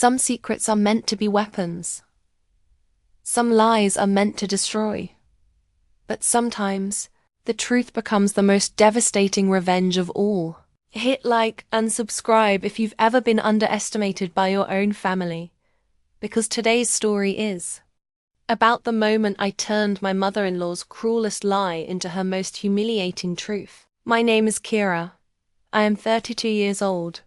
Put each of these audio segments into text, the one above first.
Some secrets are meant to be weapons. Some lies are meant to destroy. But sometimes, the truth becomes the most devastating revenge of all. Hit like and subscribe if you've ever been underestimated by your own family, because today's story is about the moment I turned my mother-in-law's cruelest lie into her most humiliating truth. My name is Kira. I am 32 years old,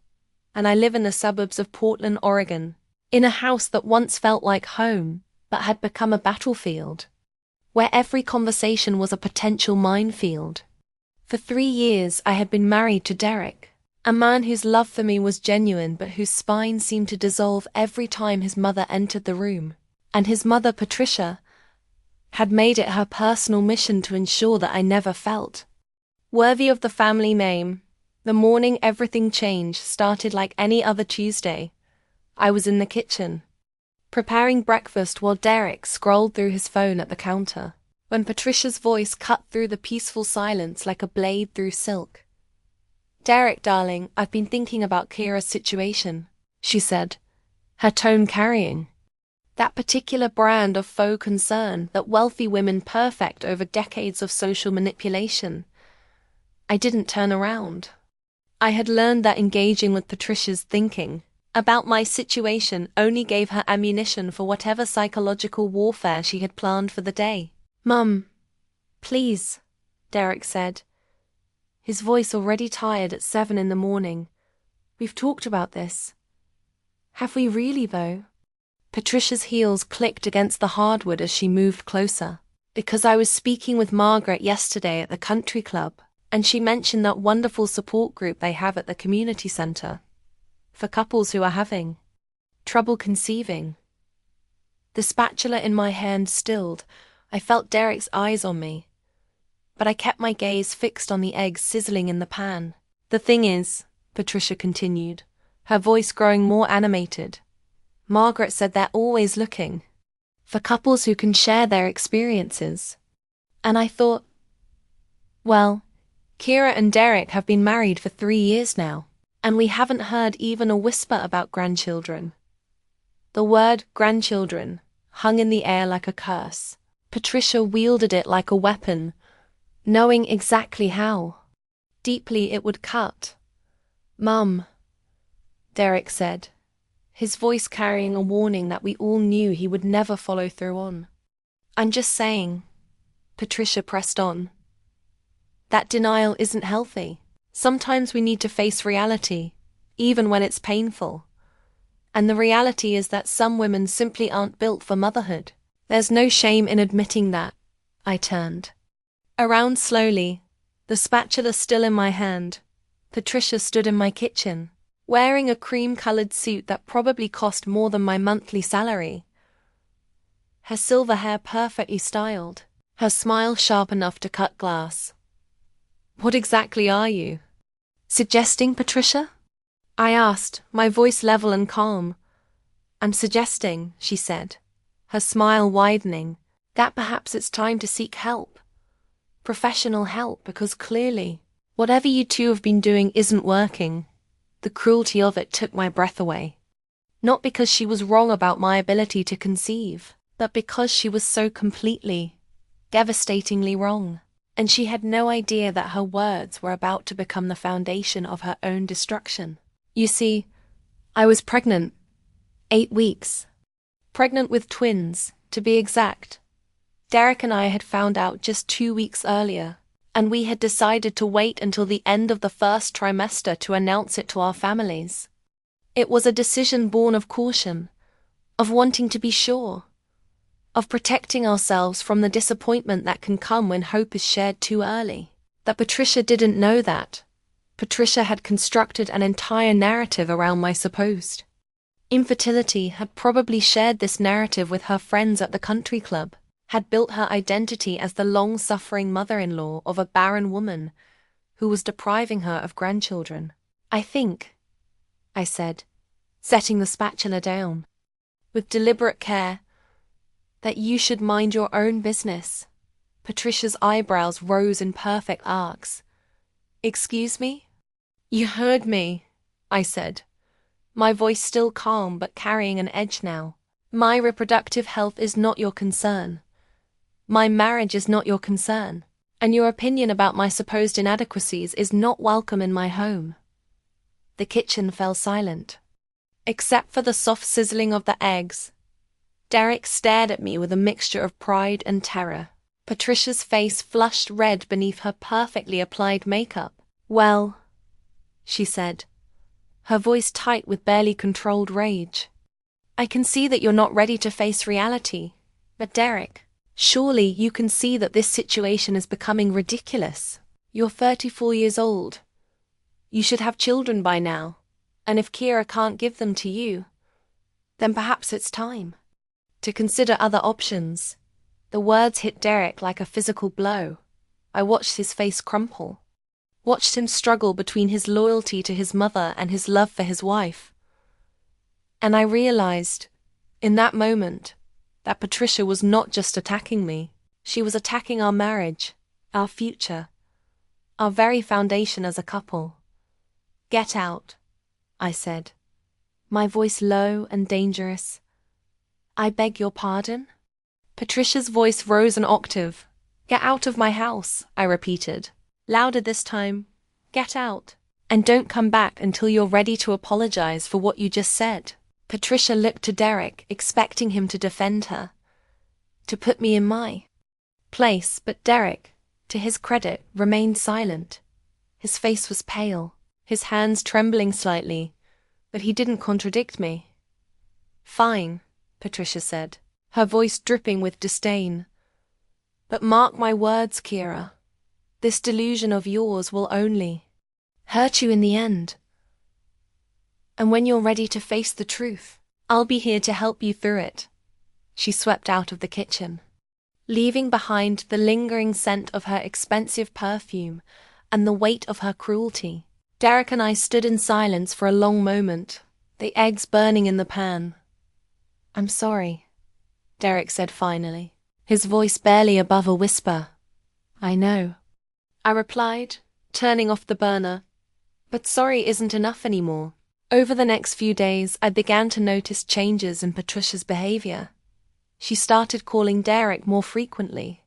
and I live in the suburbs of Portland, Oregon, in a house that once felt like home, but had become a battlefield, where every conversation was a potential minefield. For 3 years I had been married to Derek, a man whose love for me was genuine but whose spine seemed to dissolve every time his mother entered the room. And his mother, Patricia, had made it her personal mission to ensure that I never felt worthy of the family name. The morning everything changed started like any other Tuesday. I was in the kitchen, preparing breakfast while Derek scrolled through his phone at the counter, when Patricia's voice cut through the peaceful silence like a blade through silk. "Derek, darling, I've been thinking about Kira's situation," she said, her tone carrying that particular brand of faux concern that wealthy women perfect over decades of social manipulation. I didn't turn around. I had learned that engaging with Patricia's thinking about my situation only gave her ammunition for whatever psychological warfare she had planned for the day. "Mum, please," Derek said, his voice already tired at 7 in the morning. "We've talked about this." "Have we really, though?" Patricia's heels clicked against the hardwood as she moved closer. "Because I was speaking with Margaret yesterday at the country club, and she mentioned that wonderful support group they have at the community center for couples who are having trouble conceiving." The spatula in my hand stilled. I felt Derek's eyes on me, but I kept my gaze fixed on the eggs sizzling in the pan. "The thing is," Patricia continued, her voice growing more animated, "Margaret said they're always looking for couples who can share their experiences." And I thought, well, Kira and Derek have been married for 3 years now, and we haven't heard even a whisper about grandchildren. The word grandchildren hung in the air like a curse. Patricia wielded it like a weapon, knowing exactly how deeply it would cut. "Mum," Derek said, his voice carrying a warning that we all knew he would never follow through on. "I'm just saying," Patricia pressed on, "that denial isn't healthy. Sometimes we need to face reality, even when it's painful. And the reality is that some women simply aren't built for motherhood. There's no shame in admitting that." I turned around slowly, the spatula still in my hand. Patricia stood in my kitchen, wearing a cream-colored suit that probably cost more than my monthly salary. Her silver hair perfectly styled, her smile sharp enough to cut glass. "What exactly are you suggesting, Patricia?" I asked, my voice level and calm. "I'm suggesting," she said, her smile widening, "that perhaps it's time to seek help. Professional help, because clearly, whatever you two have been doing isn't working." The cruelty of it took my breath away. Not because she was wrong about my ability to conceive, but because she was so completely, devastatingly wrong. And she had no idea that her words were about to become the foundation of her own destruction. "You see, I was pregnant. 8 weeks. Pregnant with twins, to be exact. Derek and I had found out just 2 weeks earlier, and we had decided to wait until the end of the first trimester to announce it to our families. It was a decision born of caution, of wanting to be sure, of protecting ourselves from the disappointment that can come when hope is shared too early. That Patricia didn't know that. Patricia had constructed an entire narrative around my supposed infertility, had probably shared this narrative with her friends at the country club, had built her identity as the long-suffering mother-in-law of a barren woman who was depriving her of grandchildren. "I think," I said, setting the spatula down with deliberate care, "that you should mind your own business." Patricia's eyebrows rose in perfect arcs. "Excuse me?" "You heard me," I said, my voice still calm but carrying an edge now. My reproductive health is not your concern. My marriage is not your concern. And your opinion about my supposed inadequacies is not welcome in my home. The kitchen fell silent. Except for the soft sizzling of the eggs. Derek stared at me with a mixture of pride and terror. Patricia's face flushed red beneath her perfectly applied makeup. "Well," she said, her voice tight with barely controlled rage. "I can see that you're not ready to face reality. But Derek, surely you can see that this situation is becoming ridiculous. You're 34 years old. You should have children by now. And if Kira can't give them to you, then perhaps it's time to consider other options." The words hit Derek like a physical blow. I watched his face crumple. Watched him struggle between his loyalty to his mother and his love for his wife. And I realized, in that moment, that Patricia was not just attacking me. She was attacking our marriage, our future, our very foundation as a couple. "Get out," I said, my voice low and dangerous. "I beg your pardon?" Patricia's voice rose an octave. "Get out of my house," I repeated. Louder this time. "Get out. And don't come back until you're ready to apologize for what you just said." Patricia looked to Derek, expecting him to defend her, to put me in my place, but Derek, to his credit, remained silent. His face was pale, his hands trembling slightly, but he didn't contradict me. "Fine," Patricia said, her voice dripping with disdain. "But mark my words, Kira. This delusion of yours will only hurt you in the end. And when you're ready to face the truth, I'll be here to help you through it." She swept out of the kitchen, leaving behind the lingering scent of her expensive perfume and the weight of her cruelty. Derek and I stood in silence for a long moment, the eggs burning in the pan. "I'm sorry," Derek said finally, his voice barely above a whisper. "I know," I replied, turning off the burner. But sorry isn't enough anymore. Over the next few days, I began to notice changes in Patricia's behavior. She started calling Derek more frequently.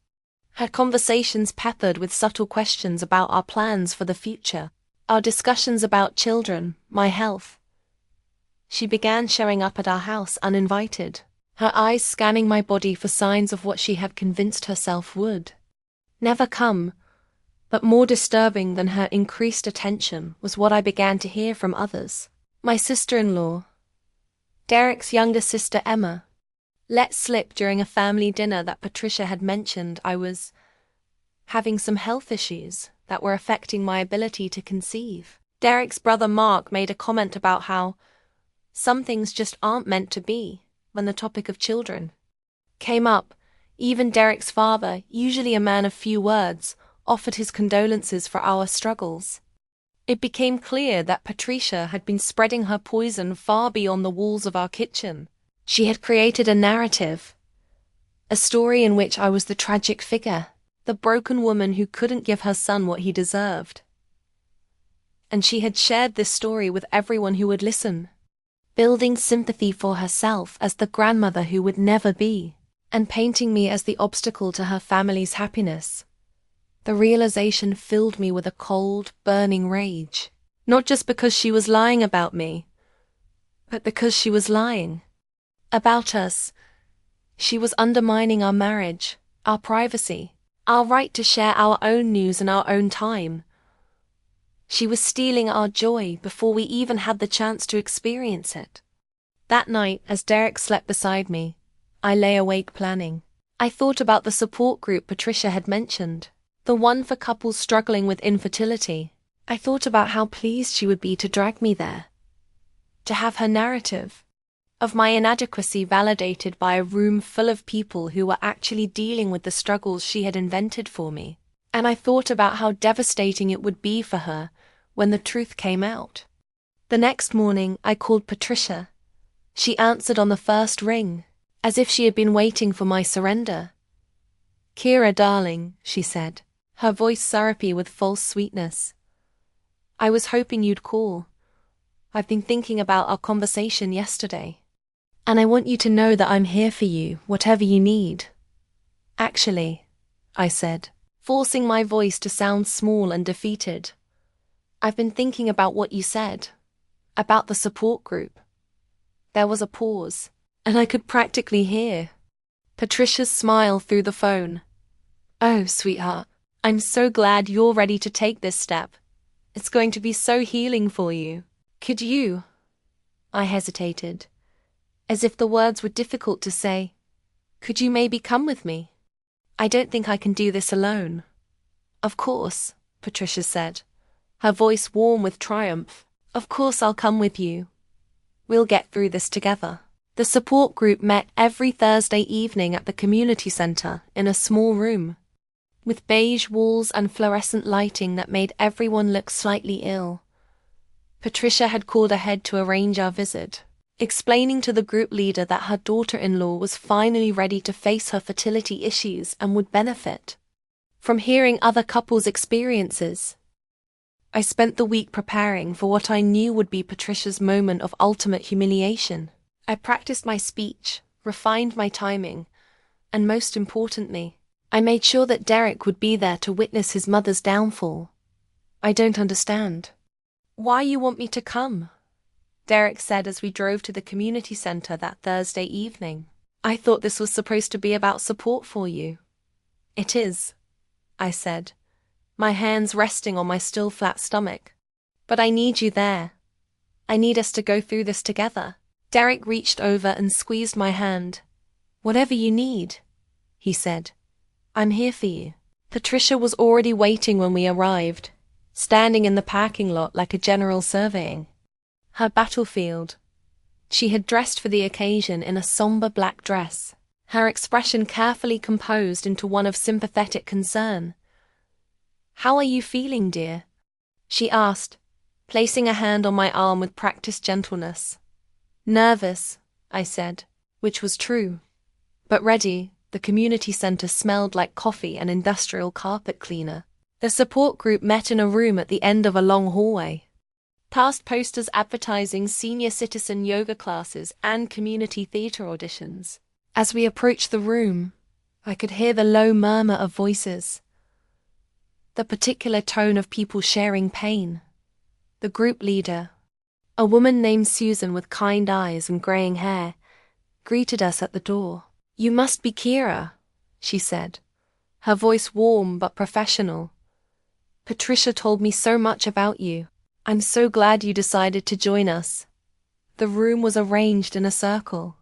Had conversations peppered with subtle questions about our plans for the future, our discussions about children, my health. She began showing up at our house uninvited, her eyes scanning my body for signs of what she had convinced herself would never come. But more disturbing than her increased attention was what I began to hear from others. My sister-in-law, Derek's younger sister Emma, let slip during a family dinner that Patricia had mentioned I was having some health issues that were affecting my ability to conceive. Derek's brother Mark made a comment about how some things just aren't meant to be when the topic of children came up. Even Derek's father, usually a man of few words, offered his condolences for our struggles. It became clear that Patricia had been spreading her poison far beyond the walls of our kitchen. She had created a narrative, a story in which I was the tragic figure, the broken woman who couldn't give her son what he deserved. And she had shared this story with everyone who would listen, building sympathy for herself as the grandmother who would never be, and painting me as the obstacle to her family's happiness. The realization filled me with a cold, burning rage. Not just because she was lying about me, but because she was lying about us. She was undermining our marriage, our privacy, our right to share our own news in our own time. She was stealing our joy before we even had the chance to experience it. That night, as Derek slept beside me, I lay awake planning. I thought about the support group Patricia had mentioned, the one for couples struggling with infertility. I thought about how pleased she would be to drag me there, to have her narrative of my inadequacy validated by a room full of people who were actually dealing with the struggles she had invented for me. And I thought about how devastating it would be for her when the truth came out. The next morning, I called Patricia. She answered on the first ring, as if she had been waiting for my surrender. "Kira, darling," she said, her voice syrupy with false sweetness. "I was hoping you'd call. I've been thinking about our conversation yesterday. And I want you to know that I'm here for you, whatever you need. Actually, I said, forcing my voice to sound small and defeated. I've been thinking about what you said. About the support group. There was a pause, and I could practically hear Patricia's smile through the phone. Oh, sweetheart, I'm so glad you're ready to take this step. It's going to be so healing for you. Could you? I hesitated, as if the words were difficult to say. Could you maybe come with me? I don't think I can do this alone. Of course, Patricia said, her voice warm with triumph. Of course I'll come with you. We'll get through this together. The support group met every Thursday evening at the community center in a small room, with beige walls and fluorescent lighting that made everyone look slightly ill. Patricia had called ahead to arrange our visit, explaining to the group leader that her daughter-in-law was finally ready to face her fertility issues and would benefit from hearing other couples' experiences. I spent the week preparing for what I knew would be Patricia's moment of ultimate humiliation. I practiced my speech, refined my timing, and most importantly, I made sure that Derek would be there to witness his mother's downfall. I don't understand. Why you want me to come? Derek said as we drove to the community center that Thursday evening. I thought this was supposed to be about support for you. It is, I said, my hands resting on my still flat stomach. But I need you there. I need us to go through this together. Derek reached over and squeezed my hand. Whatever you need, he said. I'm here for you. Patricia was already waiting when we arrived, standing in the parking lot like a general surveying her battlefield. She had dressed for the occasion in a somber black dress, her expression carefully composed into one of sympathetic concern. How are you feeling, dear? She asked, placing a hand on my arm with practiced gentleness. Nervous, I said, which was true, but ready. The community center smelled like coffee and industrial carpet cleaner. The support group met in a room at the end of a long hallway. Past posters advertising senior citizen yoga classes and community theater auditions. As we approached the room, I could hear the low murmur of voices, the particular tone of people sharing pain. The group leader, a woman named Susan with kind eyes and graying hair, greeted us at the door. You must be Kira, she said, her voice warm but professional. Patricia told me so much about you. I'm so glad you decided to join us. The room was arranged in a circle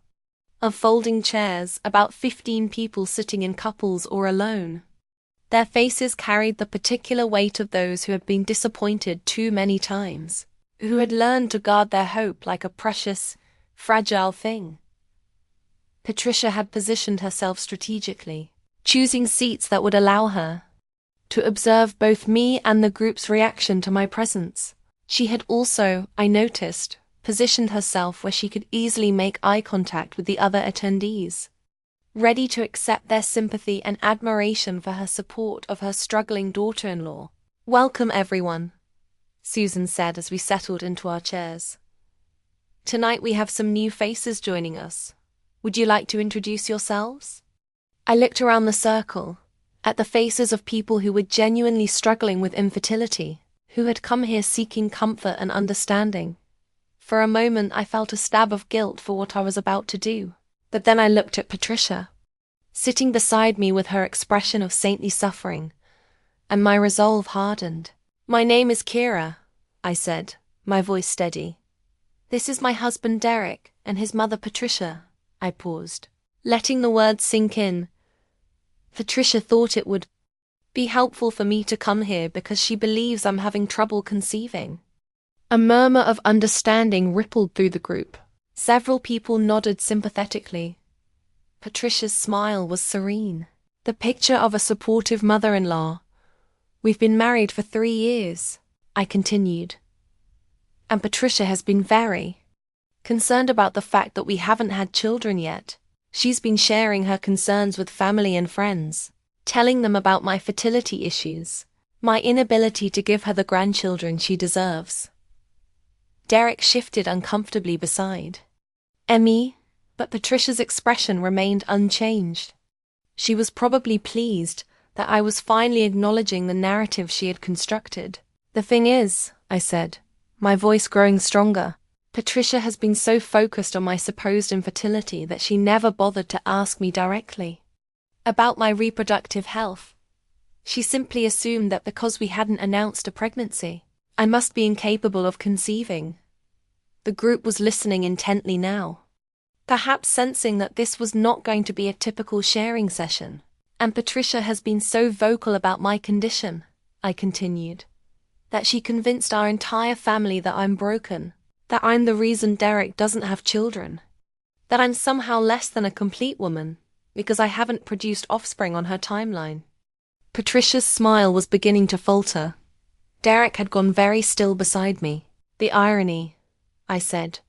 of folding chairs, about 15 people sitting in couples or alone. Their faces carried the particular weight of those who had been disappointed too many times, who had learned to guard their hope like a precious, fragile thing. Patricia had positioned herself strategically, choosing seats that would allow her to observe both me and the group's reaction to my presence. She had also, I noticed, positioned herself where she could easily make eye contact with the other attendees, ready to accept their sympathy and admiration for her support of her struggling daughter-in-law. Welcome, everyone, Susan said as we settled into our chairs. Tonight we have some new faces joining us. Would you like to introduce yourselves? I looked around the circle, at the faces of people who were genuinely struggling with infertility, who had come here seeking comfort and understanding. For a moment I felt a stab of guilt for what I was about to do, but then I looked at Patricia, sitting beside me with her expression of saintly suffering, and my resolve hardened. My name is Kira, I said, my voice steady. This is my husband Derek and his mother Patricia. I paused, letting the words sink in. Patricia thought it would be helpful for me to come here because she believes I'm having trouble conceiving. A murmur of understanding rippled through the group. Several people nodded sympathetically. Patricia's smile was serene, the picture of a supportive mother-in-law. We've been married for 3 years, I continued, and Patricia has been very concerned about the fact that we haven't had children yet. She's been sharing her concerns with family and friends, telling them about my fertility issues, my inability to give her the grandchildren she deserves. Derek shifted uncomfortably beside Emmy, but Patricia's expression remained unchanged. She was probably pleased that I was finally acknowledging the narrative she had constructed. "The thing is," I said, my voice growing stronger, "Patricia has been so focused on my supposed infertility that she never bothered to ask me directly about my reproductive health. She simply assumed that because we hadn't announced a pregnancy, I must be incapable of conceiving." The group was listening intently now, perhaps sensing that this was not going to be a typical sharing session. "And Patricia has been so vocal about my condition," I continued, "that she convinced our entire family that I'm broken, that I'm the reason Derek doesn't have children, that I'm somehow less than a complete woman because I haven't produced offspring on her timeline." Patricia's smile was beginning to falter. Derek had gone very still beside me. "The irony," I said,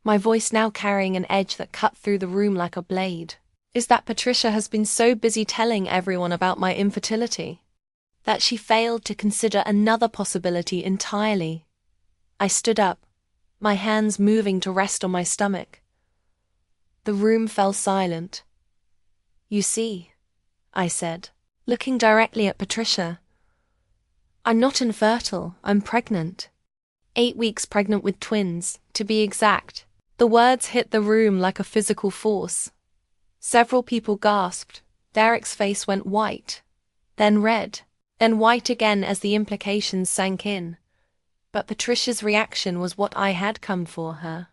my voice now carrying an edge that cut through the room like a blade, "is that Patricia has been so busy telling everyone about my infertility that she failed to consider another possibility entirely." I stood up, my hands moving to rest on my stomach. The room fell silent. "You see," I said, looking directly at Patricia, "I'm not infertile, I'm pregnant. 8 weeks pregnant with twins, to be exact." The words hit the room like a physical force. Several people gasped. Derek's face went white, then red, then white again as the implications sank in. But Patricia's reaction was what I had come for her.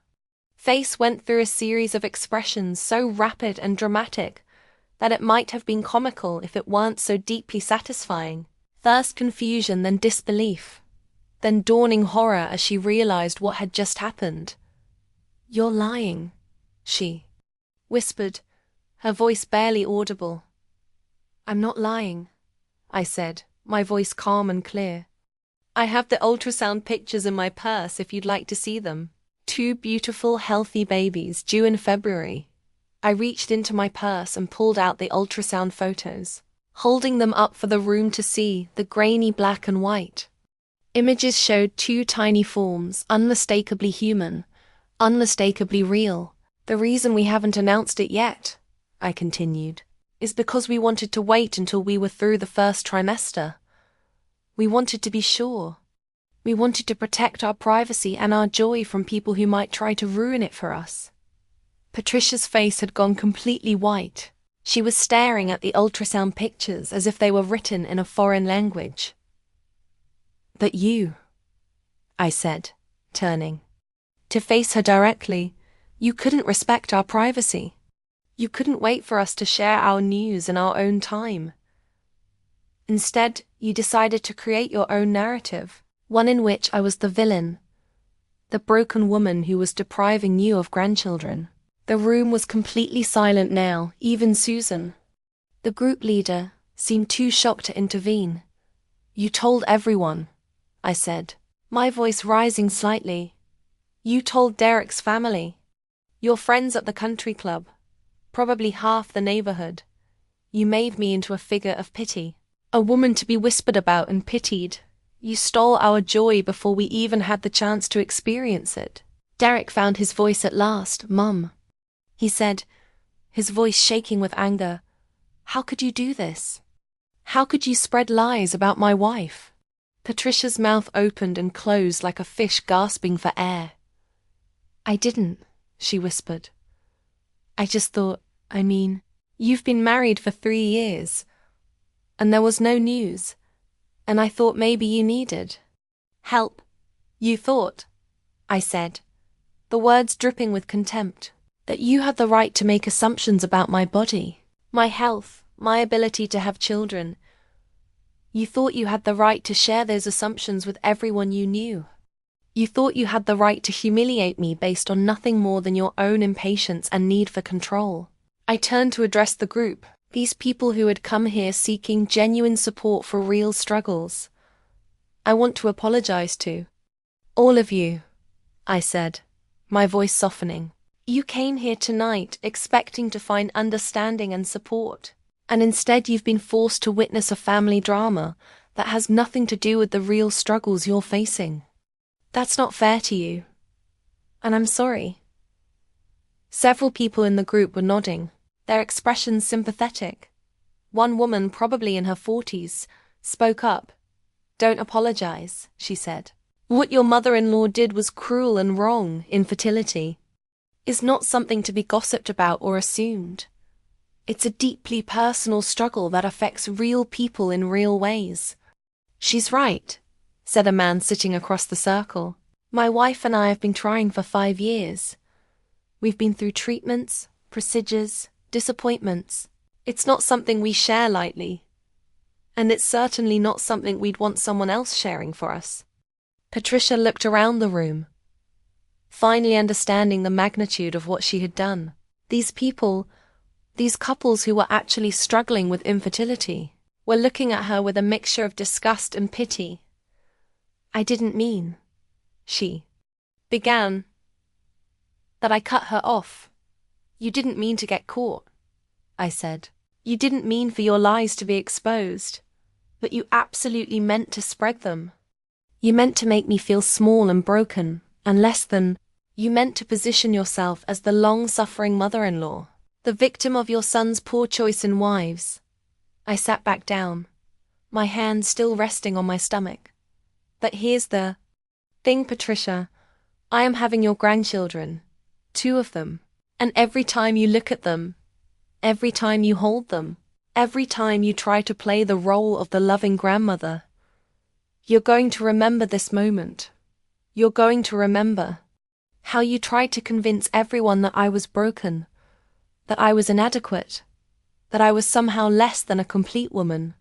Face went through a series of expressions so rapid and dramatic that it might have been comical if it weren't so deeply satisfying. First confusion, then disbelief, then dawning horror as she realized what had just happened. "You're lying," she whispered, her voice barely audible. "I'm not lying," I said, my voice calm and clear. "I have the ultrasound pictures in my purse if you'd like to see them. 2 beautiful, healthy babies due in February." I reached into my purse and pulled out the ultrasound photos, holding them up for the room to see, the grainy black and white. Images showed 2 tiny forms, unmistakably human, unmistakably real. "The reason we haven't announced it yet," I continued, "is because we wanted to wait until we were through the first trimester. We wanted to be sure. We wanted to protect our privacy and our joy from people who might try to ruin it for us." Patricia's face had gone completely white. She was staring at the ultrasound pictures as if they were written in a foreign language. "But you," I said, turning to face her directly, "you couldn't respect our privacy. You couldn't wait for us to share our news in our own time. Instead, you decided to create your own narrative, one in which I was the villain, the broken woman who was depriving you of grandchildren." The room was completely silent now, even Susan, the group leader, seemed too shocked to intervene. "You told everyone," I said, my voice rising slightly. "You told Derek's family, your friends at the country club, probably half the neighborhood. You made me into a figure of pity, a woman to be whispered about and pitied. You stole our joy before we even had the chance to experience it." Derek found his voice at last. "Mum," he said, his voice shaking with anger, "how could you do this? How could you spread lies about my wife?" Patricia's mouth opened and closed like a fish gasping for air. "I didn't," she whispered. "I just thought, you've been married for 3 years, and there was no news, and I thought maybe you needed help. You thought," I said, the words dripping with contempt, "that you had the right to make assumptions about my body, my health, my ability to have children. You thought you had the right to share those assumptions with everyone you knew. You thought you had the right to humiliate me based on nothing more than your own impatience and need for control." I turned to address the group, these people who had come here seeking genuine support for real struggles. "I want to apologize to all of you," I said, my voice softening. "You came here tonight expecting to find understanding and support, and instead you've been forced to witness a family drama that has nothing to do with the real struggles you're facing. That's not fair to you. And I'm sorry. Several people in the group were nodding, their expressions sympathetic. One woman, probably in her 40s, spoke up. Don't apologize, she said. What your mother-in-law did was cruel and wrong. Infertility is not something to be gossiped about or assumed. It's a deeply personal struggle that affects real people in real ways. She's right, said a man sitting across the circle. My wife and I have been trying for 5 years. We've been through treatments, procedures, disappointments. It's not something we share lightly. And it's certainly not something we'd want someone else sharing for us. Patricia looked around the room, finally understanding the magnitude of what she had done. These people, these couples who were actually struggling with infertility, were looking at her with a mixture of disgust and pity. I didn't mean, she began, that I cut her off. You didn't mean to get caught, I said. You didn't mean for your lies to be exposed, but you absolutely meant to spread them. You meant to make me feel small and broken, and less than. You meant to position yourself as the long-suffering mother-in-law, the victim of your son's poor choice in wives. I sat back down, my hand still resting on my stomach. But here's the thing, Patricia. I am having your grandchildren, 2 of them, and every time you look at them, every time you hold them, every time you try to play the role of the loving grandmother, you're going to remember this moment. You're going to remember how you tried to convince everyone that I was broken, that I was inadequate, that I was somehow less than a complete woman.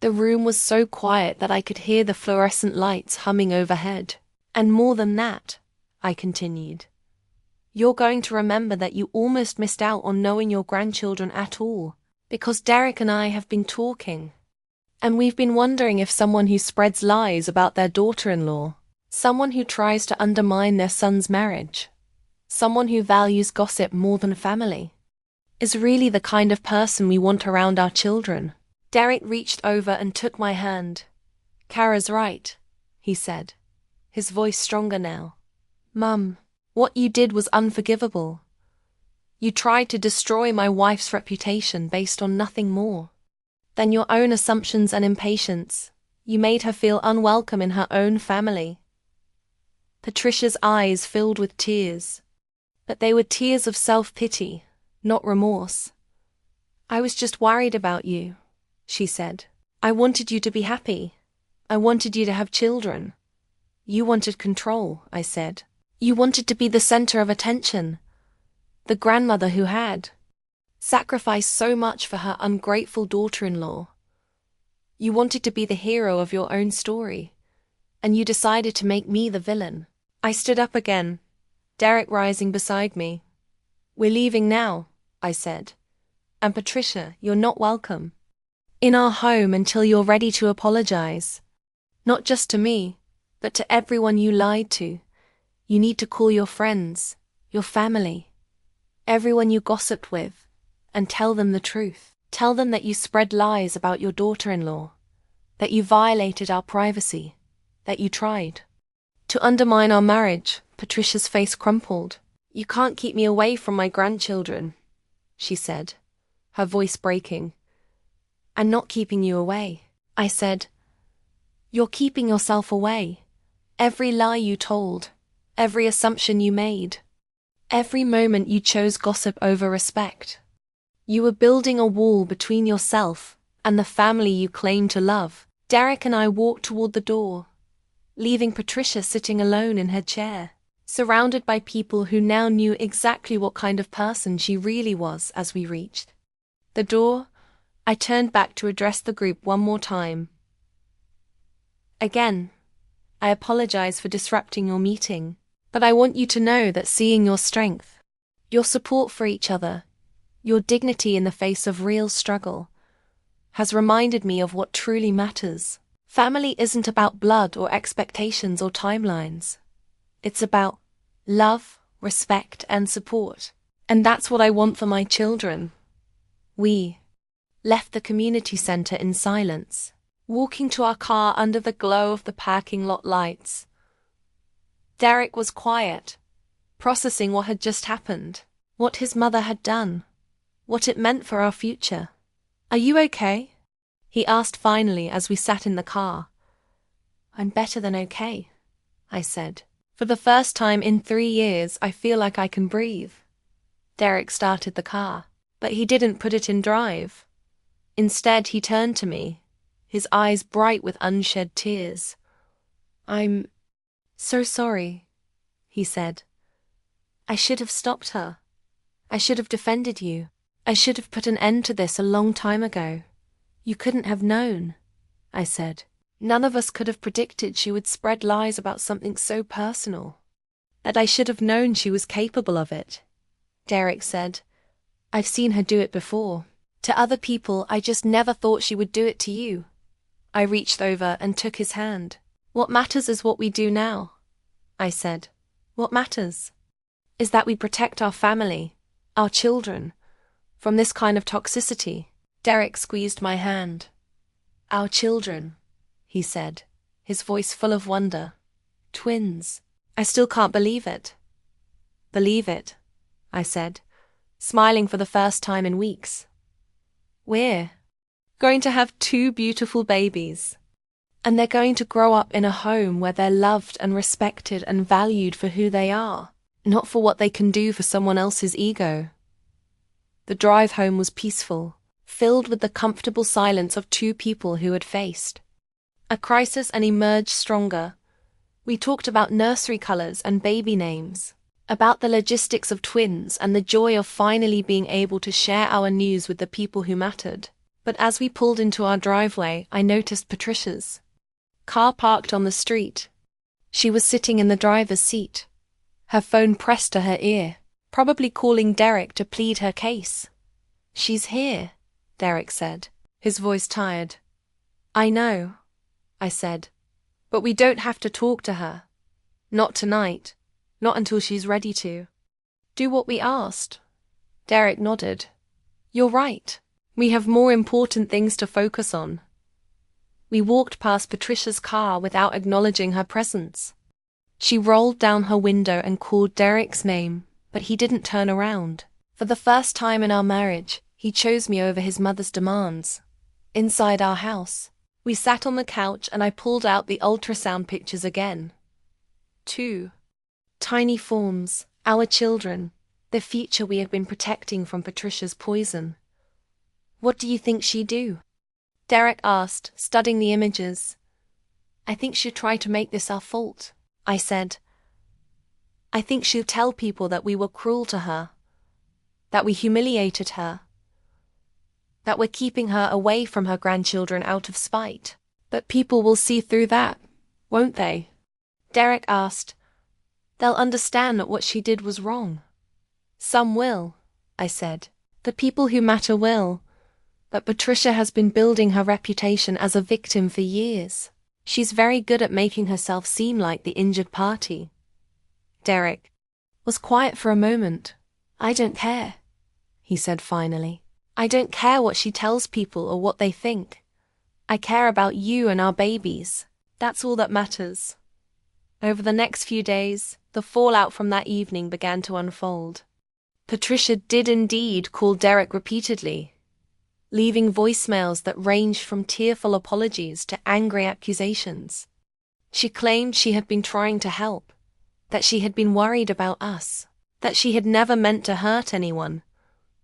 The room was so quiet that I could hear the fluorescent lights humming overhead. And more than that, I continued, you're going to remember that you almost missed out on knowing your grandchildren at all, because Derek and I have been talking. And we've been wondering if someone who spreads lies about their daughter-in-law, someone who tries to undermine their son's marriage, someone who values gossip more than family, is really the kind of person we want around our children. Derek reached over and took my hand. Kara's right, he said, his voice stronger now. Mum, what you did was unforgivable. You tried to destroy my wife's reputation based on nothing more than your own assumptions and impatience. You made her feel unwelcome in her own family. Patricia's eyes filled with tears, but they were tears of self-pity, not remorse. I was just worried about you, she said. I wanted you to be happy. I wanted you to have children. You wanted control, I said. You wanted to be the center of attention, the grandmother who had sacrificed so much for her ungrateful daughter-in-law. You wanted to be the hero of your own story, and you decided to make me the villain. I stood up again, Derek rising beside me. We're leaving now, I said. And Patricia, you're not welcome in our home until you're ready to apologize. Not just to me, but to everyone you lied to. You need to call your friends, your family, everyone you gossiped with, and tell them the truth. Tell them that you spread lies about your daughter-in-law, that you violated our privacy, that you tried to undermine our marriage. Patricia's face crumpled. You can't keep me away from my grandchildren, she said, her voice breaking. I'm not keeping you away, I said. You're keeping yourself away. Every lie you told, every assumption you made, every moment you chose gossip over respect. You were building a wall between yourself and the family you claim to love. Derek and I walked toward the door, leaving Patricia sitting alone in her chair, surrounded by people who now knew exactly what kind of person she really was. As we reached the door, I turned back to address the group one more time. Again, I apologize for disrupting your meeting, but I want you to know that seeing your strength, your support for each other, your dignity in the face of real struggle, has reminded me of what truly matters. Family isn't about blood or expectations or timelines. It's about love, respect, and support. And that's what I want for my children. We left the community center in silence, walking to our car under the glow of the parking lot lights. Derek was quiet, processing what had just happened, what his mother had done, what it meant for our future. "Are you okay?" he asked finally as we sat in the car. "I'm better than okay," I said. "For the first time in 3 years, I feel like I can breathe." Derek started the car, but he didn't put it in drive. Instead, he turned to me, his eyes bright with unshed tears. "I'm so sorry," he said. "I should have stopped her. I should have defended you. I should have put an end to this a long time ago. You couldn't have known," I said. "None of us could have predicted she would spread lies about something so personal. That I should have known she was capable of it." Derek said, "I've seen her do it before. To other people, I just never thought she would do it to you." I reached over and took his hand. "What matters is what we do now," I said. "What matters is that we protect our family, our children, from this kind of toxicity." Derek squeezed my hand. "Our children," he said, his voice full of wonder. "Twins. I still can't believe it." "Believe it," I said, smiling for the first time in weeks. "We're going to have 2 beautiful babies, and they're going to grow up in a home where they're loved and respected and valued for who they are, not for what they can do for someone else's ego." The drive home was peaceful, filled with the comfortable silence of 2 people who had faced a crisis and emerged stronger. We talked about nursery colors and baby names, about the logistics of twins and the joy of finally being able to share our news with the people who mattered. But as we pulled into our driveway, I noticed Patricia's car parked on the street. She was sitting in the driver's seat, her phone pressed to her ear, probably calling Derek to plead her case. "She's here," Derek said, his voice tired. "I know," I said, "but we don't have to talk to her. Not tonight. Not until she's ready to." "Do what we asked." Derek nodded. "You're right. We have more important things to focus on." We walked past Patricia's car without acknowledging her presence. She rolled down her window and called Derek's name, but he didn't turn around. For the first time in our marriage, he chose me over his mother's demands. Inside our house, we sat on the couch and I pulled out the ultrasound pictures again. 2 tiny forms, our children, the future we had been protecting from Patricia's poison. "What do you think she'd do?" Derek asked, studying the images. "I think she'd try to make this our fault," I said. "I think she'd tell people that we were cruel to her, that we humiliated her, that we're keeping her away from her grandchildren out of spite. But people will see through that, won't they?" Derek asked. "They'll understand that what she did was wrong." "Some will," I said. "The people who matter will. But Patricia has been building her reputation as a victim for years. She's very good at making herself seem like the injured party." Derek was quiet for a moment. "I don't care," he said finally. "I don't care what she tells people or what they think. I care about you and our babies. That's all that matters." Over the next few days, the fallout from that evening began to unfold. Patricia did indeed call Derek repeatedly, leaving voicemails that ranged from tearful apologies to angry accusations. She claimed she had been trying to help, that she had been worried about us, that she had never meant to hurt anyone.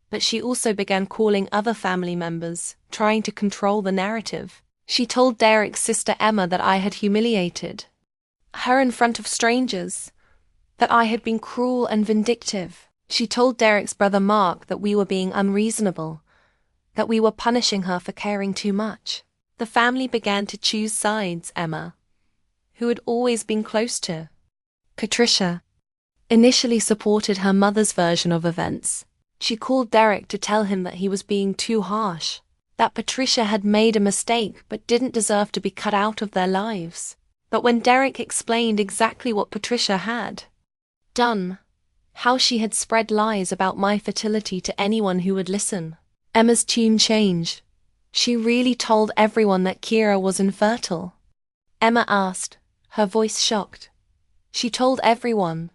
But she also began calling other family members, trying to control the narrative. She told Derek's sister Emma that I had humiliated her in front of strangers, that I had been cruel and vindictive. She told Derek's brother Mark that we were being unreasonable, that we were punishing her for caring too much. The family began to choose sides. Emma, who had always been close to Patricia, initially supported her mother's version of events. She called Derek to tell him that he was being too harsh, that Patricia had made a mistake but didn't deserve to be cut out of their lives. But when Derek explained exactly what Patricia had done, how she had spread lies about my fertility to anyone who would listen, Emma's tune changed. She really told everyone that Kira was infertile. Emma asked, her voice shocked. She told everyone.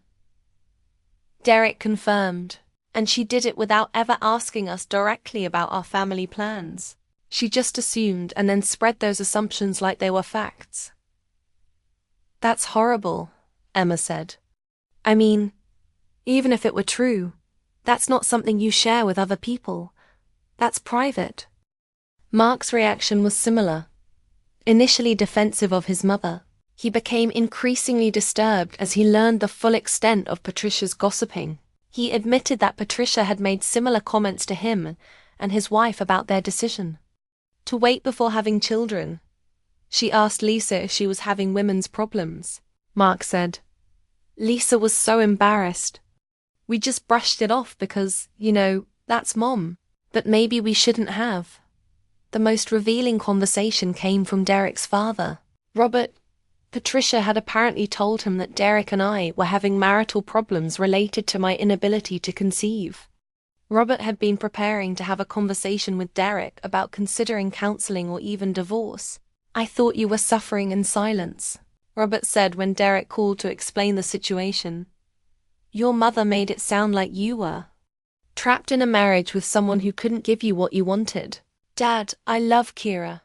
Derek confirmed. And she did it without ever asking us directly about our family plans. She just assumed and then spread those assumptions like they were facts. That's horrible, Emma said. I mean, even if it were true, that's not something you share with other people. That's private. Mark's reaction was similar. Initially defensive of his mother, he became increasingly disturbed as he learned the full extent of Patricia's gossiping. He admitted that Patricia had made similar comments to him and his wife about their decision to wait before having children. She asked Lisa if she was having women's problems. Mark said, Lisa was so embarrassed. We just brushed it off because, that's Mom. But maybe we shouldn't have. The most revealing conversation came from Derek's father. Robert, Patricia had apparently told him that Derek and I were having marital problems related to my inability to conceive. Robert had been preparing to have a conversation with Derek about considering counseling or even divorce. I thought you were suffering in silence, Robert said when Derek called to explain the situation. Your mother made it sound like you were trapped in a marriage with someone who couldn't give you what you wanted. Dad, I love Kira,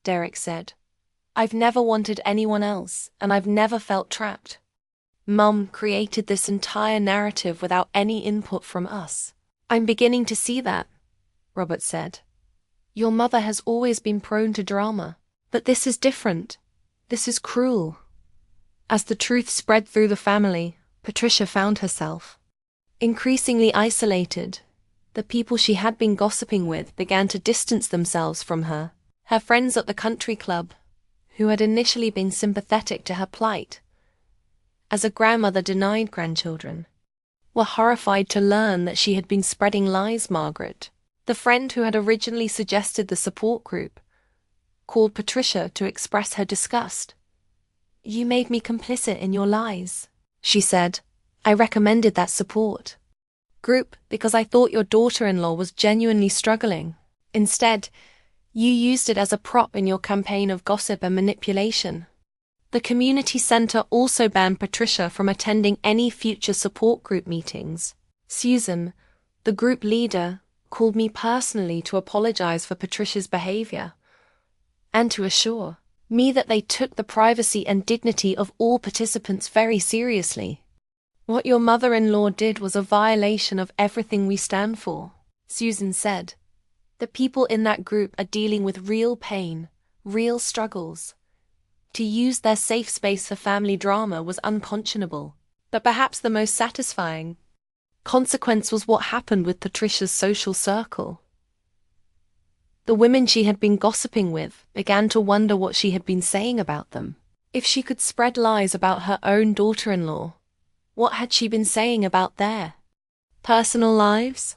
Derek said. I've never wanted anyone else, and I've never felt trapped. Mum created this entire narrative without any input from us. I'm beginning to see that, Robert said. Your mother has always been prone to drama, but this is different. This is cruel. As the truth spread through the family, Patricia found herself increasingly isolated. The people she had been gossiping with began to distance themselves from her. Her friends at the country club, who had initially been sympathetic to her plight as a grandmother denied grandchildren, were horrified to learn that she had been spreading lies. Margaret, the friend who had originally suggested the support group, called Patricia to express her disgust. You made me complicit in your lies, she said. I recommended that support group because I thought your daughter-in-law was genuinely struggling. Instead, you used it as a prop in your campaign of gossip and manipulation. The community center also banned Patricia from attending any future support group meetings. Susan, the group leader, called me personally to apologize for Patricia's behavior and to assure me that they took the privacy and dignity of all participants very seriously. What your mother-in-law did was a violation of everything we stand for, Susan said. The people in that group are dealing with real pain, real struggles. To use their safe space for family drama was unconscionable. But perhaps the most satisfying consequence was what happened with Patricia's social circle. The women she had been gossiping with began to wonder what she had been saying about them. If she could spread lies about her own daughter-in-law, what had she been saying about their personal lives?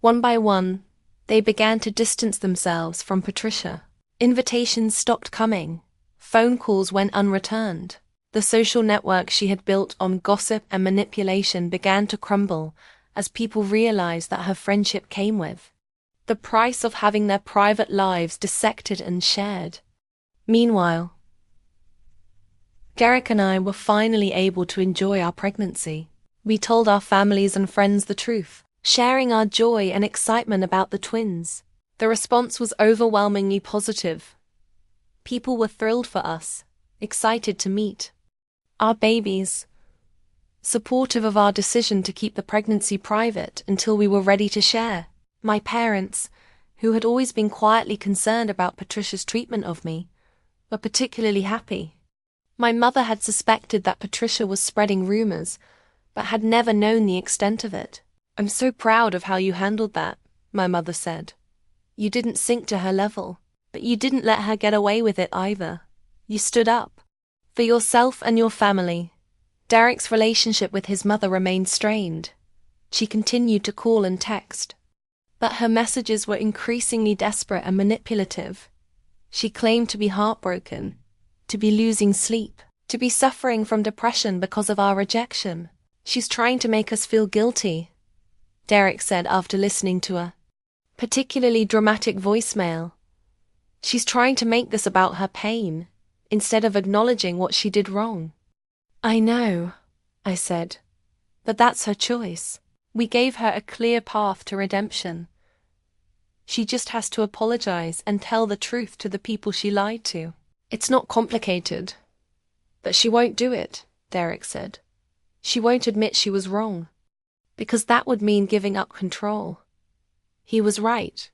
One by one, they began to distance themselves from Patricia. Invitations stopped coming. Phone calls went unreturned. The social network she had built on gossip and manipulation began to crumble as people realized that her friendship came with the price of having their private lives dissected and shared. Meanwhile, Derek and I were finally able to enjoy our pregnancy. We told our families and friends the truth, sharing our joy and excitement about the twins. The response was overwhelmingly positive. People were thrilled for us, excited to meet our babies, supportive of our decision to keep the pregnancy private until we were ready to share. My parents, who had always been quietly concerned about Patricia's treatment of me, were particularly happy. My mother had suspected that Patricia was spreading rumors, but had never known the extent of it. I'm so proud of how you handled that, my mother said. You didn't sink to her level, but you didn't let her get away with it either. You stood up for yourself and your family. Derek's relationship with his mother remained strained. She continued to call and text, but her messages were increasingly desperate and manipulative. She claimed to be heartbroken, to be losing sleep, to be suffering from depression because of our rejection. She's trying to make us feel guilty, Derek said after listening to a particularly dramatic voicemail. She's trying to make this about her pain, instead of acknowledging what she did wrong. I know, I said, but that's her choice. We gave her a clear path to redemption. She just has to apologize and tell the truth to the people she lied to. It's not complicated. But she won't do it, Derek said. She won't admit she was wrong. Because that would mean giving up control. He was right.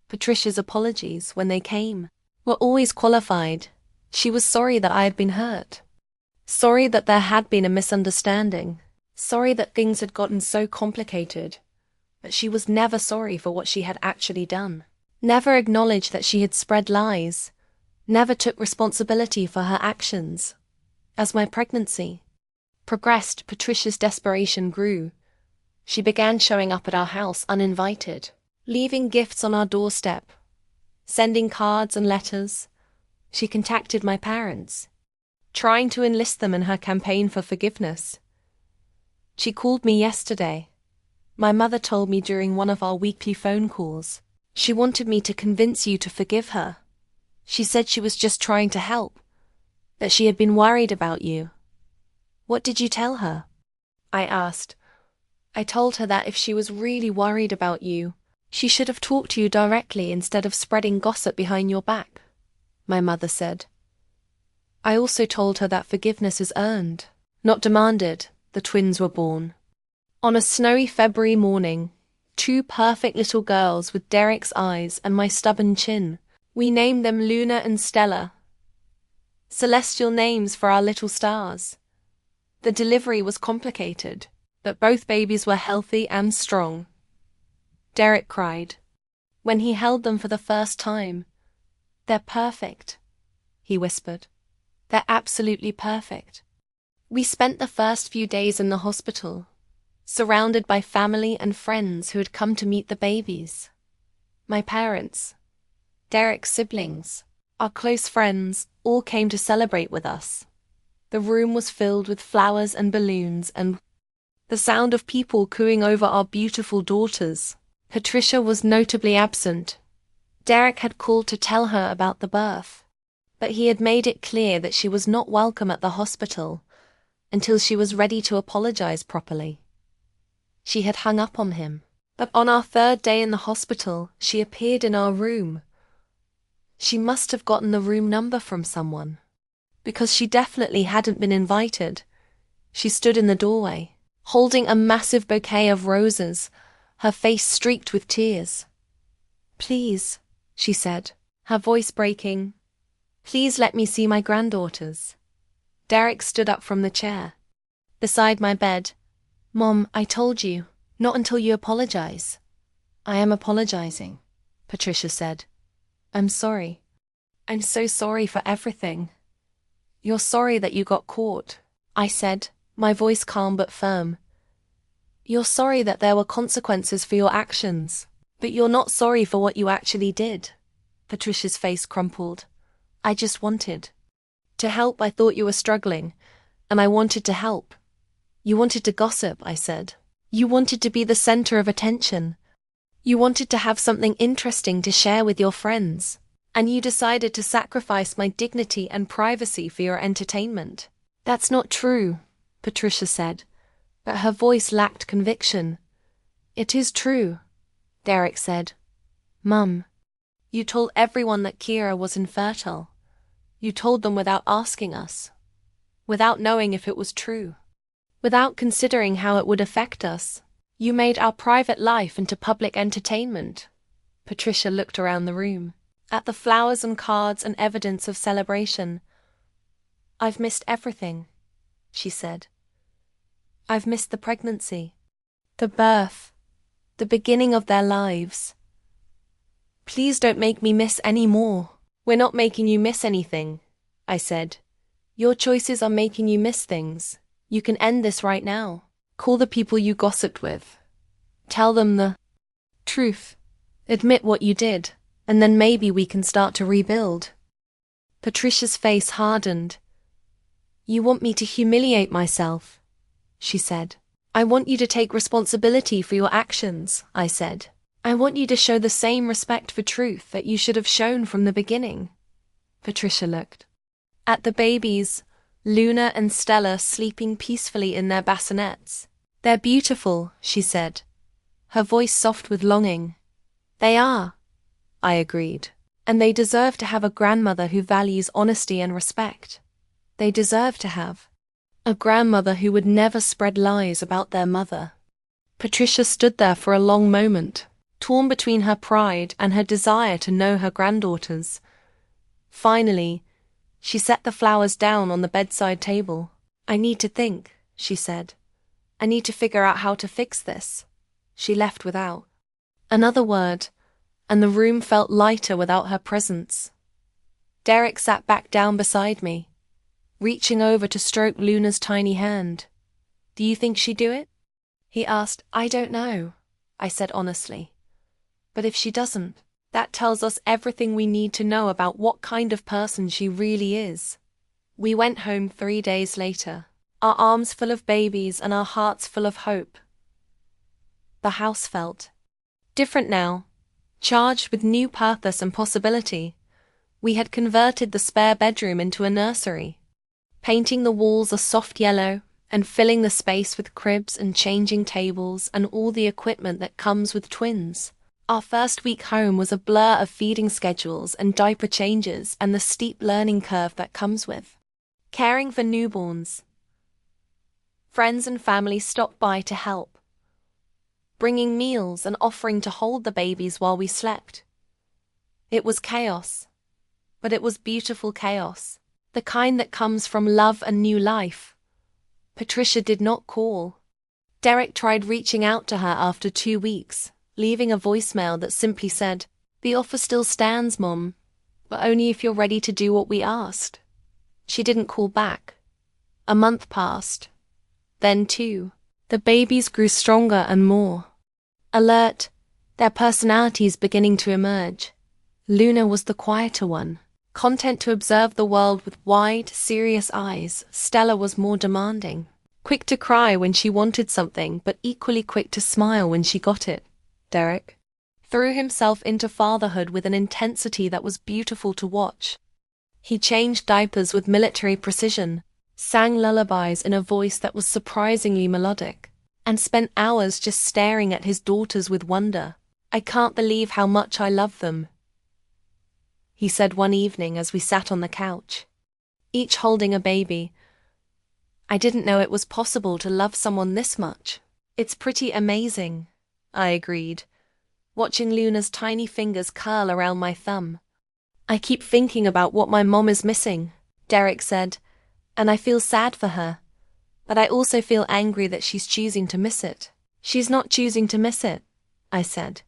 Patricia's apologies, when they came, were always qualified. She was sorry that I had been hurt. Sorry that there had been a misunderstanding. Sorry that things had gotten so complicated. But she was never sorry for what she had actually done. Never acknowledged that she had spread lies. Never took responsibility for her actions. As my pregnancy progressed, Patricia's desperation grew. She began showing up at our house uninvited, leaving gifts on our doorstep, sending cards and letters. She contacted my parents, trying to enlist them in her campaign for forgiveness. She called me yesterday. My mother told me during one of our weekly phone calls. She wanted me to convince you to forgive her. She said she was just trying to help, that she had been worried about you. What did you tell her? I asked. I told her that if she was really worried about you, she should have talked to you directly instead of spreading gossip behind your back, my mother said. I also told her that forgiveness is earned, not demanded. The twins were born. On a snowy February morning, 2 perfect little girls with Derek's eyes and my stubborn chin. We named them Luna and Stella. Celestial names for our little stars. The delivery was complicated, but both babies were healthy and strong. Derek cried when he held them for the first time. They're perfect, he whispered. They're absolutely perfect. We spent the first few days in the hospital, surrounded by family and friends who had come to meet the babies. My parents, Derek's siblings, our close friends, all came to celebrate with us. The room was filled with flowers and balloons and the sound of people cooing over our beautiful daughters. Patricia was notably absent. Derek had called to tell her about the birth, but he had made it clear that she was not welcome at the hospital until she was ready to apologize properly. She had hung up on him, but on our 3rd day in the hospital, she appeared in our room. She must have gotten the room number from someone, because she definitely hadn't been invited. She stood in the doorway, holding a massive bouquet of roses, her face streaked with tears. "Please," she said, her voice breaking, "please let me see my granddaughters." Derek stood up from the chair, beside my bed. "Mom, I told you, not until you apologize." "I am apologizing," Patricia said. "I'm sorry. I'm so sorry for everything." "You're sorry that you got caught," I said, my voice calm but firm. "You're sorry that there were consequences for your actions, but you're not sorry for what you actually did." Patricia's face crumpled. "I just wanted to help. I thought you were struggling, and I wanted to help." "You wanted to gossip," I said. "You wanted to be the center of attention. You wanted to have something interesting to share with your friends, and you decided to sacrifice my dignity and privacy for your entertainment." "That's not true," Patricia said, but her voice lacked conviction. "It is true," Derek said. "Mum, you told everyone that Kira was infertile. You told them without asking us, without knowing if it was true, without considering how it would affect us. You made our private life into public entertainment." Patricia looked around the room, at the flowers and cards and evidence of celebration. "I've missed everything," she said. "I've missed the pregnancy, the birth, the beginning of their lives. Please don't make me miss any more." "We're not making you miss anything," I said. "Your choices are making you miss things. You can end this right now. Call the people you gossiped with. Tell them the truth. Admit what you did, and then maybe we can start to rebuild." Patricia's face hardened. "You want me to humiliate myself," she said. "I want you to take responsibility for your actions," I said. "I want you to show the same respect for truth that you should have shown from the beginning." Patricia looked at the babies, Luna and Stella sleeping peacefully in their bassinets. "They're beautiful," she said, her voice soft with longing. "They are," I agreed. "And they deserve to have a grandmother who values honesty and respect. They deserve to have a grandmother who would never spread lies about their mother." Patricia stood there for a long moment, torn between her pride and her desire to know her granddaughters. Finally, she set the flowers down on the bedside table. "I need to think," she said. "I need to figure out how to fix this." She left without another word, and the room felt lighter without her presence. Derek sat back down beside me, reaching over to stroke Luna's tiny hand. "Do you think she'd do it?" he asked. "I don't know," I said honestly. "But if she doesn't, that tells us everything we need to know about what kind of person she really is." We went home 3 days later, our arms full of babies and our hearts full of hope. The house felt different now, charged with new purpose and possibility. We had converted the spare bedroom into a nursery, painting the walls a soft yellow and filling the space with cribs and changing tables and all the equipment that comes with twins. Our first week home was a blur of feeding schedules and diaper changes and the steep learning curve that comes with caring for newborns. Friends and family stopped by to help, bringing meals and offering to hold the babies while we slept. It was chaos, but it was beautiful chaos, the kind that comes from love and new life. Patricia did not call. Derek tried reaching out to her after 2 weeks, leaving a voicemail that simply said, "The offer still stands, Mom, but only if you're ready to do what we asked." She didn't call back. A month passed. Then 2. The babies grew stronger and more alert, their personalities beginning to emerge. Luna was the quieter one, content to observe the world with wide, serious eyes. Stella was more demanding, quick to cry when she wanted something, but equally quick to smile when she got it. Derek threw himself into fatherhood with an intensity that was beautiful to watch. He changed diapers with military precision, sang lullabies in a voice that was surprisingly melodic, and spent hours just staring at his daughters with wonder. "I can't believe how much I love them," he said one evening as we sat on the couch, each holding a baby. "I didn't know it was possible to love someone this much." "It's pretty amazing," I agreed, watching Luna's tiny fingers curl around my thumb. "I keep thinking about what my mom is missing," Derek said, "and I feel sad for her, but I also feel angry that she's choosing to miss it." "She's not choosing to miss it," I said.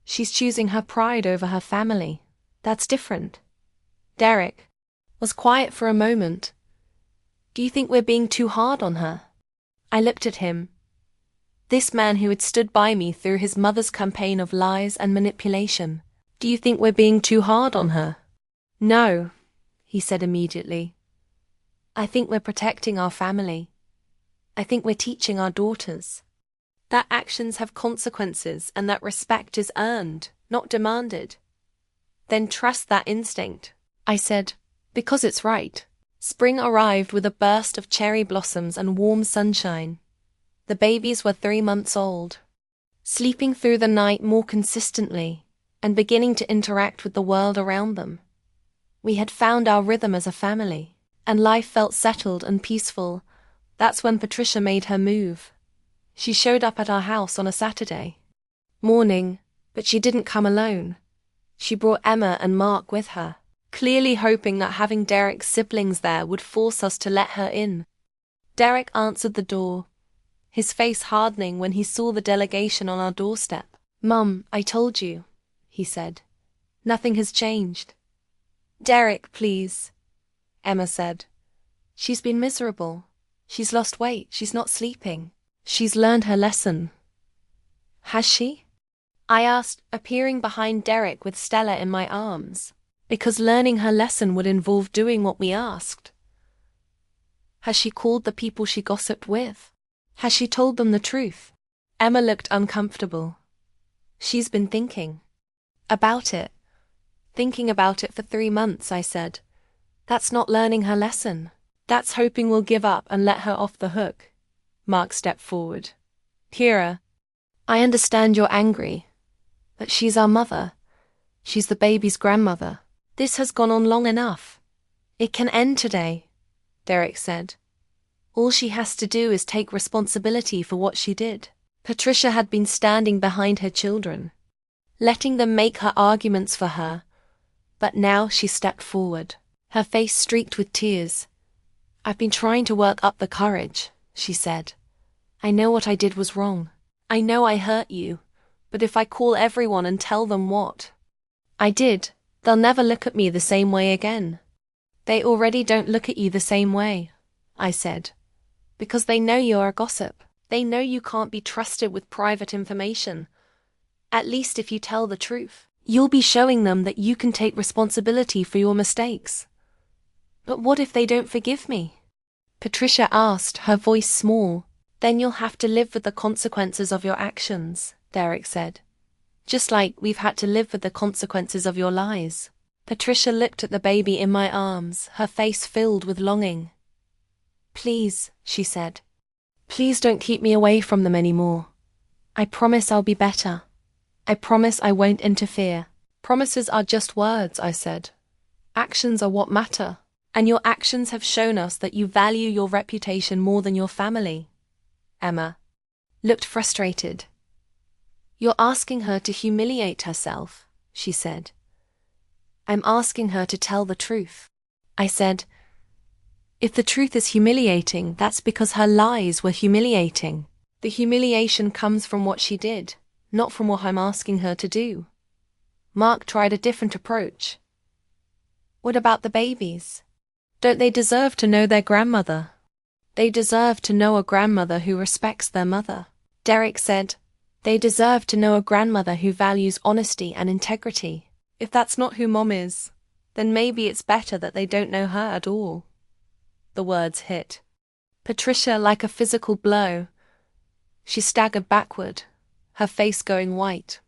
"She's choosing her pride over her family. That's different." Derek was quiet for a moment. "Do you think we're being too hard on her?" I looked at him. This man who had stood by me through his mother's campaign of lies and manipulation. "Do you think we're being too hard on her?" "No," he said immediately. "I think we're protecting our family. I think we're teaching our daughters that actions have consequences and that respect is earned, not demanded." "Then trust that instinct," I said, "because it's right." Spring arrived with a burst of cherry blossoms and warm sunshine. The babies were 3 months old, sleeping through the night more consistently and beginning to interact with the world around them. We had found our rhythm as a family, and life felt settled and peaceful. That's when Patricia made her move. She showed up at our house on a Saturday morning, but she didn't come alone. She brought Emma and Mark with her, clearly hoping that having Derek's siblings there would force us to let her in. Derek answered the door, his face hardening when he saw the delegation on our doorstep. "Mum, I told you," he said. "Nothing has changed." "Derek, please," Emma said. "She's been miserable. She's lost weight. She's not sleeping. She's learned her lesson." "Has she?" I asked, appearing behind Derek with Stella in my arms, because learning her lesson would involve doing what we asked. "Has she called the people she gossiped with? Has she told them the truth?" Emma looked uncomfortable. "She's been thinking about it. Thinking about it for 3 months," I said. "That's not learning her lesson." That's hoping we'll give up and let her off the hook. Mark stepped forward. Kira, I understand you're angry, but she's our mother. She's the baby's grandmother. This has gone on long enough. It can end today, Derek said. All she has to do is take responsibility for what she did. Patricia had been standing behind her children, letting them make her arguments for her, but now she stepped forward, her face streaked with tears. I've been trying to work up the courage, she said. I know what I did was wrong. I know I hurt you, but if I call everyone and tell them what I did, they'll never look at me the same way again. They already don't look at you the same way, I said, because they know you're a gossip. They know you can't be trusted with private information. At least if you tell the truth, you'll be showing them that you can take responsibility for your mistakes. But what if they don't forgive me? Patricia asked, her voice small. Then you'll have to live with the consequences of your actions, Derek said. Just like we've had to live with the consequences of your lies. Patricia looked at the baby in my arms, her face filled with longing. Please, she said. Please don't keep me away from them anymore. I promise I'll be better. I promise I won't interfere. Promises are just words, I said. Actions are what matter. And your actions have shown us that you value your reputation more than your family. Emma looked frustrated. You're asking her to humiliate herself, she said. I'm asking her to tell the truth. I said, if the truth is humiliating, that's because her lies were humiliating. The humiliation comes from what she did, not from what I'm asking her to do. Mark tried a different approach. What about the babies? Don't they deserve to know their grandmother? They deserve to know a grandmother who respects their mother. Derek said, they deserve to know a grandmother who values honesty and integrity. If that's not who Mom is, then maybe it's better that they don't know her at all. The words hit Patricia like a physical blow. She staggered backward, her face going white.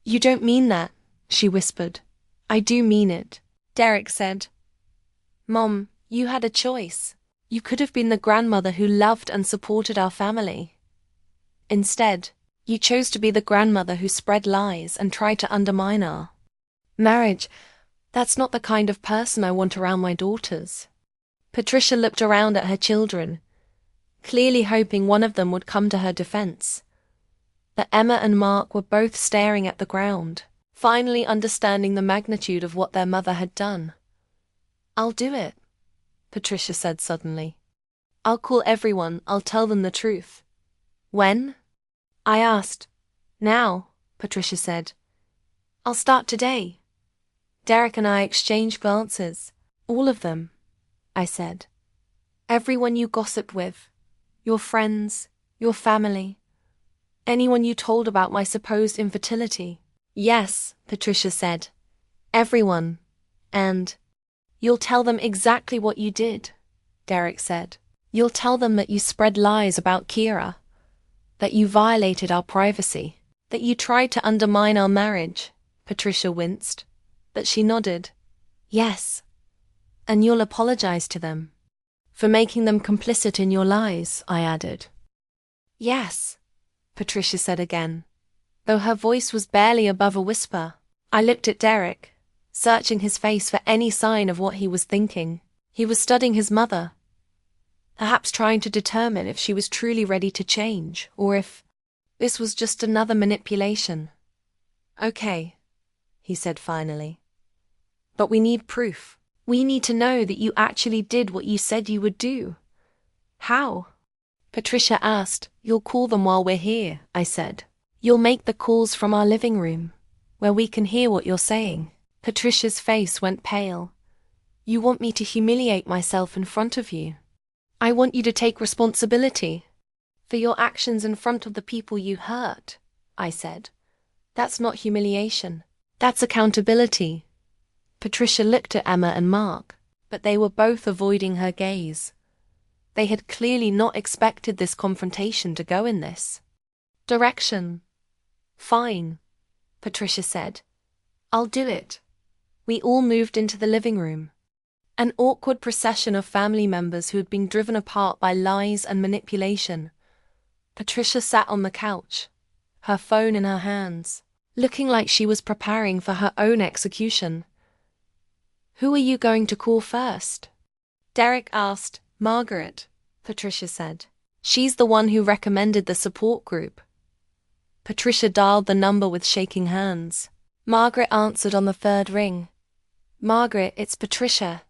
You don't mean that, she whispered. I do mean it, Derek said. Mom, you had a choice. You could have been the grandmother who loved and supported our family. Instead, you chose to be the grandmother who spread lies and tried to undermine our marriage. That's not the kind of person I want around my daughters. Patricia looked around at her children, clearly hoping one of them would come to her defense. But Emma and Mark were both staring at the ground, finally understanding the magnitude of what their mother had done. I'll do it, Patricia said suddenly. I'll call everyone, I'll tell them the truth. When? I asked. Now, Patricia said. I'll start today. Derek and I exchanged glances. All of them, I said. Everyone you gossiped with, your friends, your family, anyone you told about my supposed infertility. Yes, Patricia said. Everyone. And you'll tell them exactly what you did, Derek said. You'll tell them that you spread lies about Kira, that you violated our privacy, that you tried to undermine our marriage. Patricia winced, but she nodded. Yes. And you'll apologize to them for making them complicit in your lies, I added. Yes, Patricia said again, though her voice was barely above a whisper. I looked at Derek, searching his face for any sign of what he was thinking. He was studying his mother, perhaps trying to determine if she was truly ready to change, or if this was just another manipulation. Okay, he said finally. But we need proof. We need to know that you actually did what you said you would do. How? Patricia asked. You'll call them while we're here, I said. You'll make the calls from our living room, where we can hear what you're saying. Patricia's face went pale. You want me to humiliate myself in front of you? I want you to take responsibility for your actions in front of the people you hurt, I said. That's not humiliation. That's accountability. Patricia looked at Emma and Mark, but they were both avoiding her gaze. They had clearly not expected this confrontation to go in this direction. Fine, Patricia said. I'll do it. We all moved into the living room. An awkward procession of family members who had been driven apart by lies and manipulation. Patricia sat on the couch, her phone in her hands, looking like she was preparing for her own execution. "Who are you going to call first?" Derek asked. "Margaret," Patricia said. "She's the one who recommended the support group." Patricia dialed the number with shaking hands. Margaret answered on the third ring. "Margaret, it's Patricia,"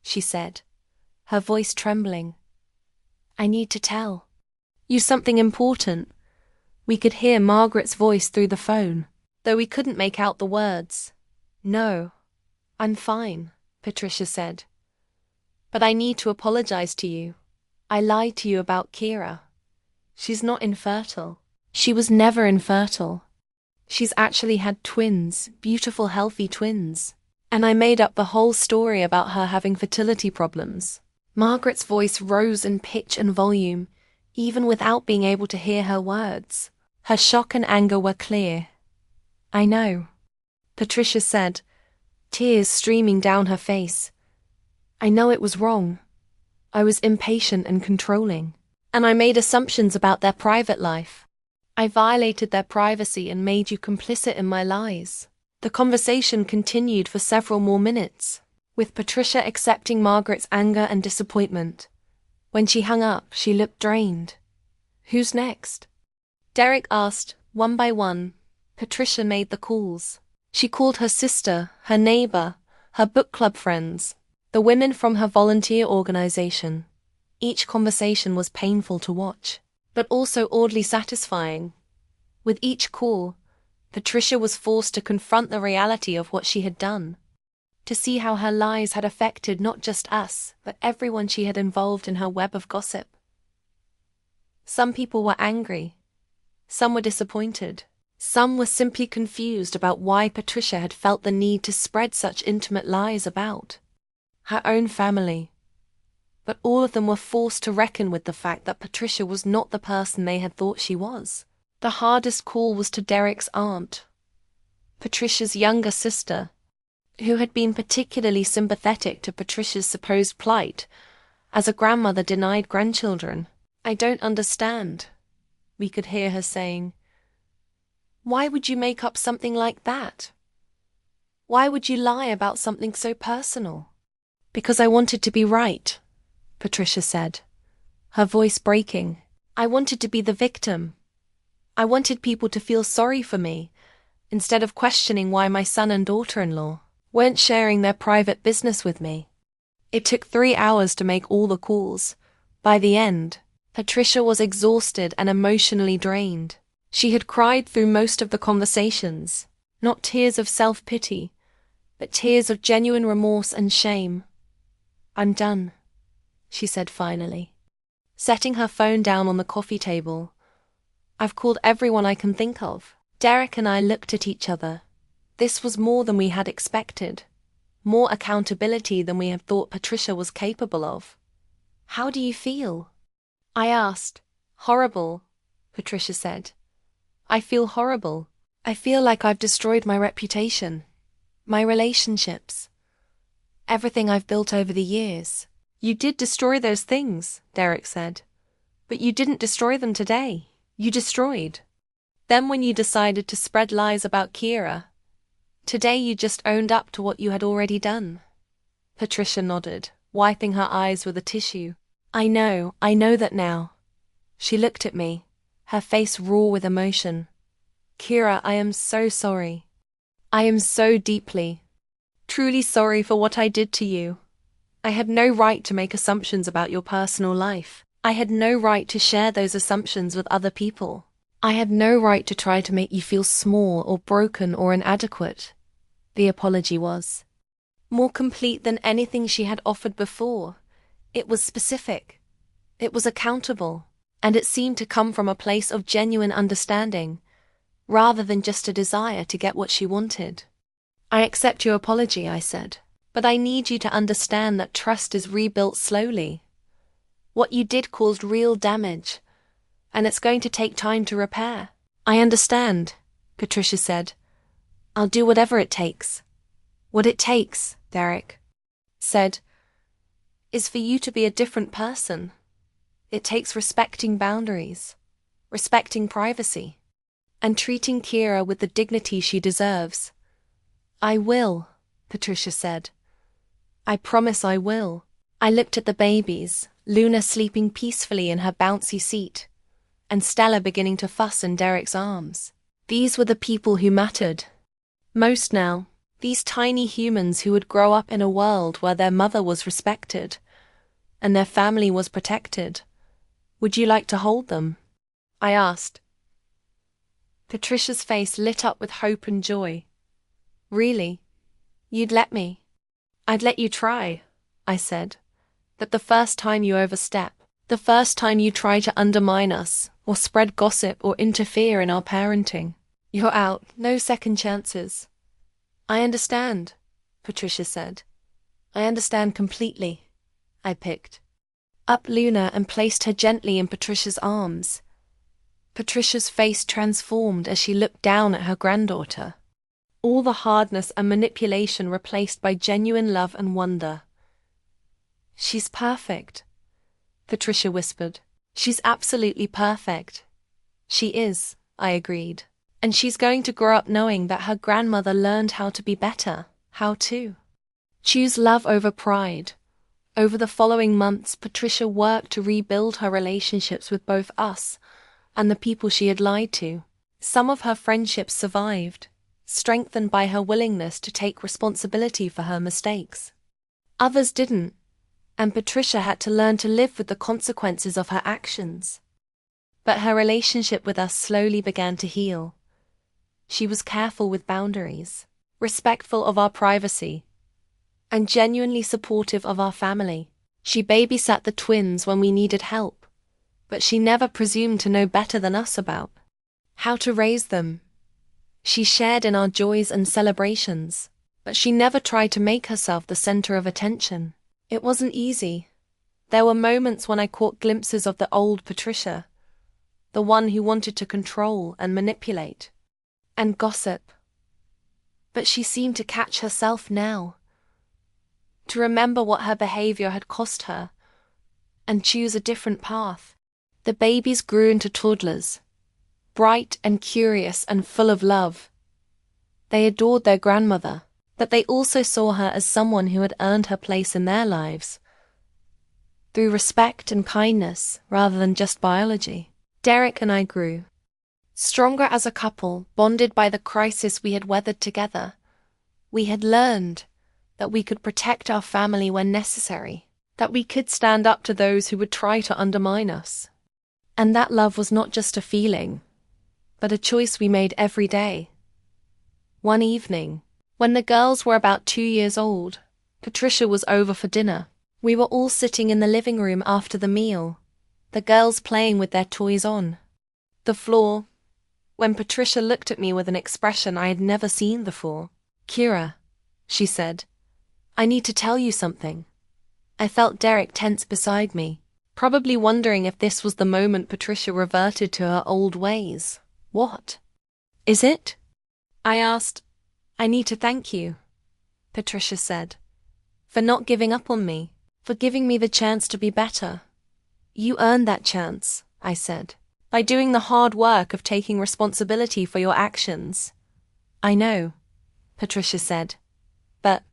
she said, her voice trembling. "I need to tell you something important." We could hear Margaret's voice through the phone, though we couldn't make out the words. "No, I'm fine," Patricia said. "But I need to apologize to you. I lied to you about Kira. She's not infertile. She was never infertile. She's actually had twins, beautiful, healthy twins. And I made up the whole story about her having fertility problems." Margaret's voice rose in pitch and volume, even without being able to hear her words. Her shock and anger were clear. "I know," Patricia said, tears streaming down her face. "I know it was wrong. I was impatient and controlling. And I made assumptions about their private life. I violated their privacy and made you complicit in my lies." The conversation continued for several more minutes, with Patricia accepting Margaret's anger and disappointment. When she hung up, she looked drained. "Who's next?" Derek asked. One by one, Patricia made the calls. She called her sister, her neighbor, her book club friends, the women from her volunteer organization. Each conversation was painful to watch, but also oddly satisfying. With each call, Patricia was forced to confront the reality of what she had done, to see how her lies had affected not just us, but everyone she had involved in her web of gossip. Some people were angry. Some were disappointed. Some were simply confused about why Patricia had felt the need to spread such intimate lies about her own family. But all of them were forced to reckon with the fact that Patricia was not the person they had thought she was. The hardest call was to Derek's aunt, Patricia's younger sister, who had been particularly sympathetic to Patricia's supposed plight as a grandmother denied grandchildren. "I don't understand," we could hear her saying. "Why would you make up something like that? Why would you lie about something so personal?" "Because I wanted to be right," Patricia said, her voice breaking. "I wanted to be the victim. I wanted people to feel sorry for me, instead of questioning why my son and daughter-in-law weren't sharing their private business with me." It took 3 hours to make all the calls. By the end, Patricia was exhausted and emotionally drained. She had cried through most of the conversations, not tears of self-pity, but tears of genuine remorse and shame. "I'm done," she said finally, setting her phone down on the coffee table. "I've called everyone I can think of." Derek and I looked at each other. This was more than we had expected, more accountability than we had thought Patricia was capable of. "How do you feel?" I asked. "Horrible," Patricia said. "I feel horrible. I feel like I've destroyed my reputation, my relationships, everything I've built over the years." "You did destroy those things," Derek said. "But you didn't destroy them today. You destroyed them when you decided to spread lies about Kira. Today you just owned up to what you had already done." Patricia nodded, wiping her eyes with a tissue. I know that now." She looked at me, her face raw with emotion. "Kira, I am so sorry. I am so deeply, truly sorry for what I did to you. I had no right to make assumptions about your personal life. I had no right to share those assumptions with other people. I had no right to try to make you feel small or broken or inadequate." The apology was more complete than anything she had offered before. It was specific. It was accountable. And it seemed to come from a place of genuine understanding, rather than just a desire to get what she wanted. "I accept your apology," I said. "But I need you to understand that trust is rebuilt slowly. What you did caused real damage, and it's going to take time to repair." "I understand," Patricia said. "I'll do whatever it takes." "What it takes," Derek said, is for you to be a different person. It takes respecting boundaries, respecting privacy, and treating Kira with the dignity she deserves. I will, Patricia said. I promise I will. I looked at the babies, Luna sleeping peacefully in her bouncy seat, and Stella beginning to fuss in Derek's arms. These were the people who mattered most now, these tiny humans who would grow up in a world where their mother was respected and their family was protected. Would you like to hold them? I asked. Patricia's face lit up with hope and joy. Really? You'd let me? I'd let you try, I said. But the first time you overstep, the first time you try to undermine us, or spread gossip or interfere in our parenting, you're out, no second chances. I understand, Patricia said. I understand completely. I picked up Luna and placed her gently in Patricia's arms. Patricia's face transformed as she looked down at her granddaughter. All the hardness and manipulation replaced by genuine love and wonder. She's perfect, Patricia whispered. She's absolutely perfect. She is, I agreed. And she's going to grow up knowing that her grandmother learned how to be better, how to choose love over pride. Over the following months, Patricia worked to rebuild her relationships with both us and the people she had lied to. Some of her friendships survived, strengthened by her willingness to take responsibility for her mistakes. Others didn't, and Patricia had to learn to live with the consequences of her actions. But her relationship with us slowly began to heal. She was careful with boundaries, respectful of our privacy, and genuinely supportive of our family. She babysat the twins when we needed help, but she never presumed to know better than us about how to raise them. She shared in our joys and celebrations, but she never tried to make herself the center of attention. It wasn't easy. There were moments when I caught glimpses of the old Patricia, the one who wanted to control and manipulate and gossip. But she seemed to catch herself now, to remember what her behavior had cost her, and choose a different path. The babies grew into toddlers, bright and curious and full of love. They adored their grandmother, but they also saw her as someone who had earned her place in their lives, through respect and kindness rather than just biology. Derek and I grew stronger as a couple, bonded by the crisis we had weathered together. We had learned that we could protect our family when necessary, that we could stand up to those who would try to undermine us. And that love was not just a feeling, but a choice we made every day. One evening, when the girls were about 2 years old, Patricia was over for dinner. We were all sitting in the living room after the meal, the girls playing with their toys on the floor, when Patricia looked at me with an expression I had never seen before. "Kira," she said, "I need to tell you something." I felt Derek tense beside me, probably wondering if this was the moment Patricia reverted to her old ways. "What is it?" I asked. "I need to thank you," Patricia said, "for not giving up on me, for giving me the chance to be better." "You earned that chance," I said, "by doing the hard work of taking responsibility for your actions." "I know," Patricia said, "but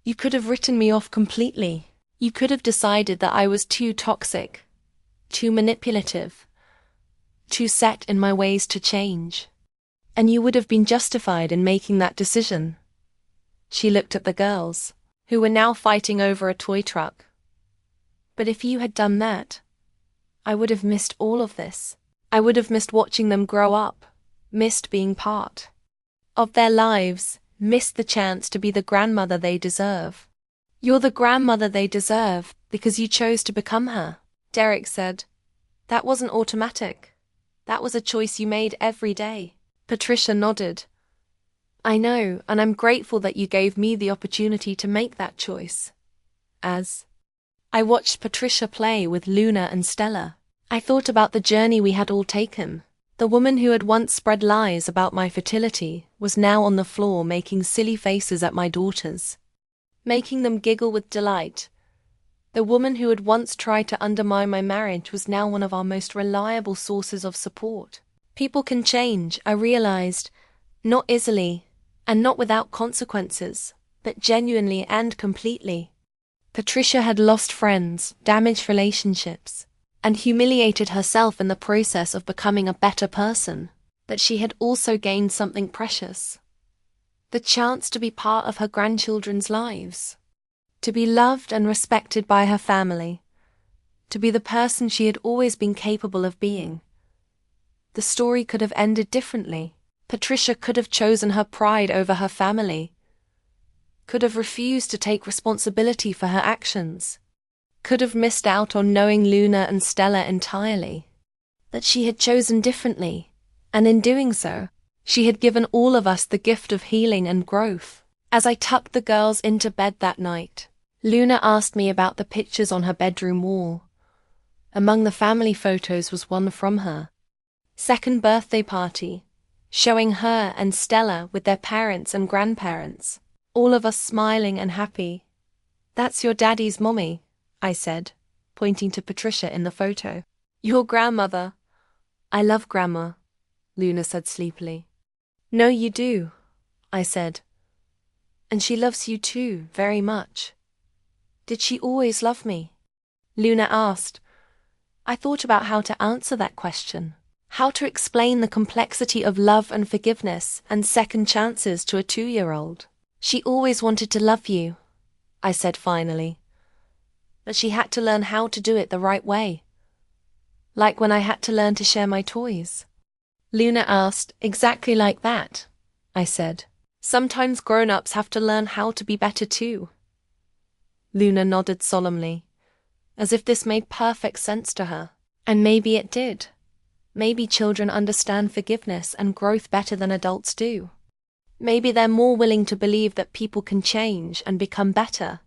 you could have written me off completely. You could have decided that I was too toxic, too manipulative, too set in my ways to change. And you would have been justified in making that decision." She looked at the girls, who were now fighting over a toy truck. "But if you had done that, I would have missed all of this. I would have missed watching them grow up, missed being part of their lives, missed the chance to be the grandmother they deserve." "You're the grandmother they deserve because you chose to become her," Derek said. "That wasn't automatic. That was a choice you made every day." Patricia nodded. "I know, and I'm grateful that you gave me the opportunity to make that choice." As I watched Patricia play with Luna and Stella, I thought about the journey we had all taken. The woman who had once spread lies about my fertility was now on the floor making silly faces at my daughters, making them giggle with delight, The woman who had once tried to undermine my marriage was now one of our most reliable sources of support. People can change, I realized, not easily, and not without consequences, but genuinely and completely. Patricia had lost friends, damaged relationships, and humiliated herself in the process of becoming a better person. But she had also gained something precious: the chance to be part of her grandchildren's lives, to be loved and respected by her family, to be the person she had always been capable of being. The story could have ended differently. Patricia could have chosen her pride over her family, could have refused to take responsibility for her actions, could have missed out on knowing Luna and Stella entirely. But she had chosen differently, and in doing so, she had given all of us the gift of healing and growth. As I tucked the girls into bed that night, Luna asked me about the pictures on her bedroom wall. Among the family photos was one from her second birthday party, showing her and Stella with their parents and grandparents, all of us smiling and happy. "That's your daddy's mommy," I said, pointing to Patricia in the photo. "Your grandmother." "I love Grandma," Luna said sleepily. "No, you do," I said. "And she loves you too, very much." "Did she always love me?" Luna asked. I thought about how to answer that question, how to explain the complexity of love and forgiveness and second chances to a 2-year-old. "She always wanted to love you," I said finally. "But she had to learn how to do it the right way. Like when I had to learn to share my toys." Luna asked, "Exactly like that," I said. "Sometimes grown-ups have to learn how to be better too." Luna nodded solemnly, as if this made perfect sense to her. And maybe it did. Maybe children understand forgiveness and growth better than adults do. Maybe they're more willing to believe that people can change and become better.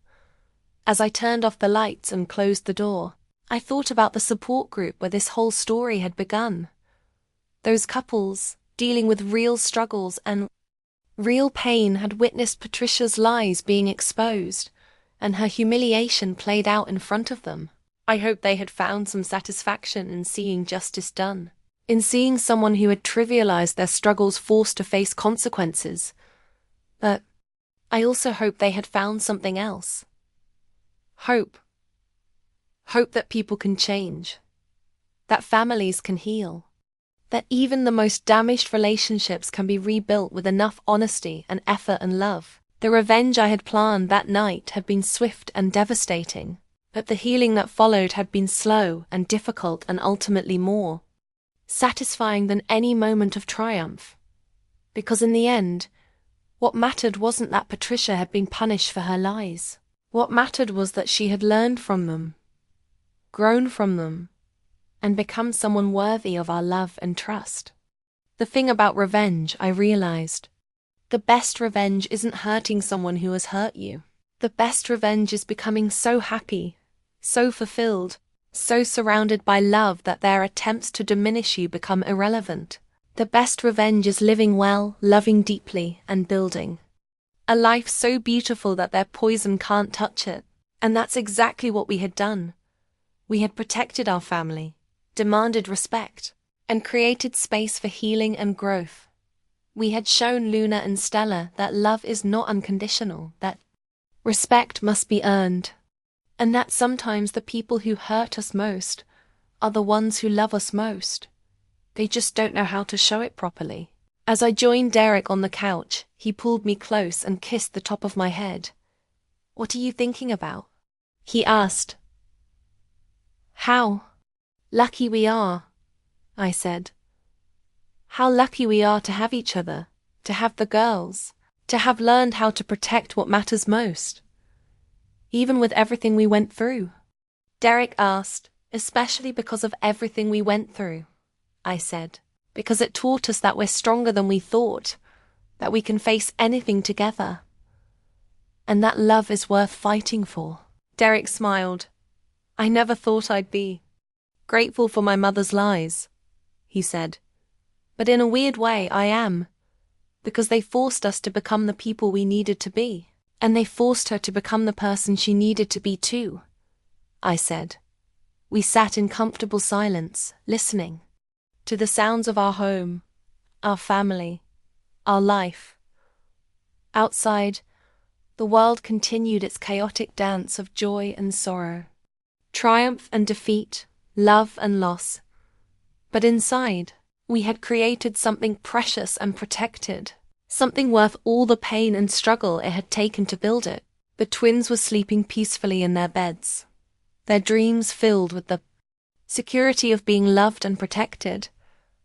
As I turned off the lights and closed the door, I thought about the support group where this whole story had begun. Those couples, dealing with real struggles and real pain, had witnessed Patricia's lies being exposed, and her humiliation played out in front of them. I hoped they had found some satisfaction in seeing justice done, in seeing someone who had trivialized their struggles forced to face consequences. But I also hoped they had found something else. Hope. Hope that people can change, that families can heal, that even the most damaged relationships can be rebuilt with enough honesty and effort and love. The revenge I had planned that night had been swift and devastating, but the healing that followed had been slow and difficult and ultimately more satisfying than any moment of triumph. Because in the end, what mattered wasn't that Patricia had been punished for her lies. What mattered was that she had learned from them, grown from them, and become someone worthy of our love and trust. The thing about revenge, I realized, the best revenge isn't hurting someone who has hurt you. The best revenge is becoming so happy, so fulfilled, so surrounded by love that their attempts to diminish you become irrelevant. The best revenge is living well, loving deeply, and building a life so beautiful that their poison can't touch it. And that's exactly what we had done. We had protected our family, demanded respect, and created space for healing and growth. We had shown Luna and Stella that love is not unconditional, that respect must be earned, and that sometimes the people who hurt us most are the ones who love us most. They just don't know how to show it properly. As I joined Derek on the couch, he pulled me close and kissed the top of my head. "What are you thinking about?" he asked. "How lucky we are," I said. "How lucky we are to have each other, to have the girls, to have learned how to protect what matters most, even with everything we went through." Derek asked, "Especially because of everything we went through," I said, "because it taught us that we're stronger than we thought, that we can face anything together, and that love is worth fighting for." Derek smiled. "I never thought I'd be grateful for my mother's lies," he said. "But in a weird way, I am, because they forced us to become the people we needed to be, and they forced her to become the person she needed to be too. I said. We sat in comfortable silence, listening to the sounds of our home, our family, our life. Outside, the world continued its chaotic dance of joy and sorrow, triumph and defeat, love and loss. But inside, we had created something precious and protected, something worth all the pain and struggle it had taken to build it. The twins were sleeping peacefully in their beds, their dreams filled with the security of being loved and protected.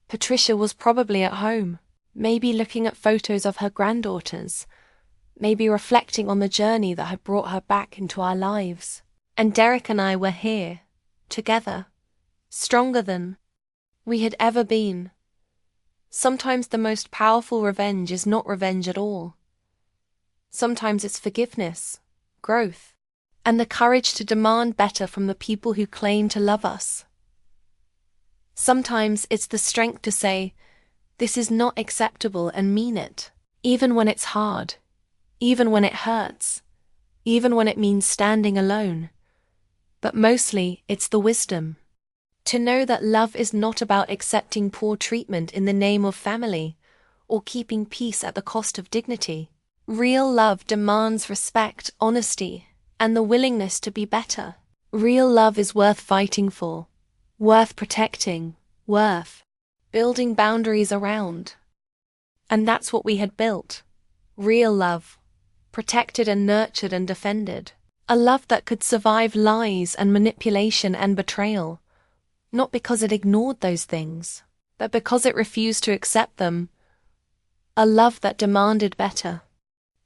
Patricia was probably at home, maybe looking at photos of her granddaughters, maybe reflecting on the journey that had brought her back into our lives. And Derek and I were here, together, stronger than we had ever been. Sometimes the most powerful revenge is not revenge at all. Sometimes it's forgiveness, growth, and the courage to demand better from the people who claim to love us. Sometimes it's the strength to say, "This is not acceptable," and mean it, even when it's hard, even when it hurts, even when it means standing alone. But mostly, it's the wisdom to know that love is not about accepting poor treatment in the name of family, or keeping peace at the cost of dignity. Real love demands respect, honesty, and the willingness to be better. Real love is worth fighting for, worth protecting, worth building boundaries around. And that's what we had built. Real love, protected and nurtured and defended. A love that could survive lies and manipulation and betrayal, not because it ignored those things, but because it refused to accept them. A love that demanded better,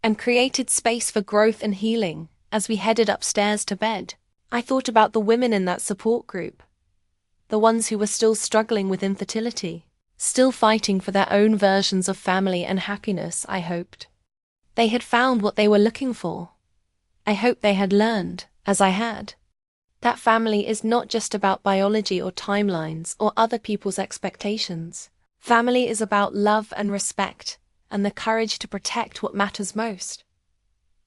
and created space for growth and healing. As we headed upstairs to bed, I thought about the women in that support group, the ones who were still struggling with infertility, still fighting for their own versions of family and happiness. I hoped they had found what they were looking for. I hoped they had learned, as I had, that family is not just about biology or timelines or other people's expectations. Family is about love and respect, and the courage to protect what matters most.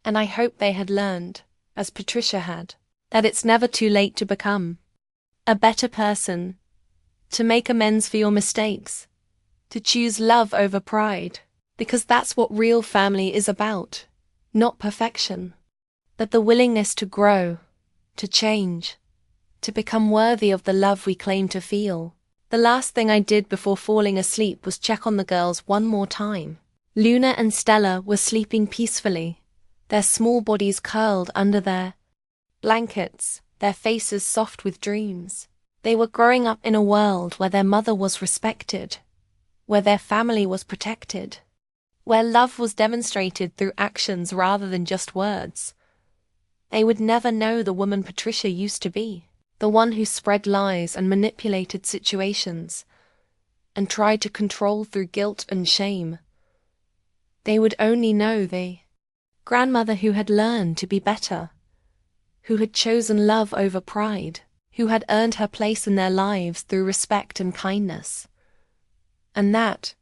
And I hope they had learned, as Patricia had, that it's never too late to become a better person, to make amends for your mistakes, to choose love over pride, because that's what real family is about, not perfection, but the willingness to grow, to change, to become worthy of the love we claim to feel. The last thing I did before falling asleep was check on the girls one more time. Luna and Stella were sleeping peacefully, their small bodies curled under their blankets, their faces soft with dreams. They were growing up in a world where their mother was respected, where their family was protected, where love was demonstrated through actions rather than just words. They would never know the woman Patricia used to be, the one who spread lies and manipulated situations, and tried to control through guilt and shame. They would only know the grandmother who had learned to be better, who had chosen love over pride, who had earned her place in their lives through respect and kindness. And that,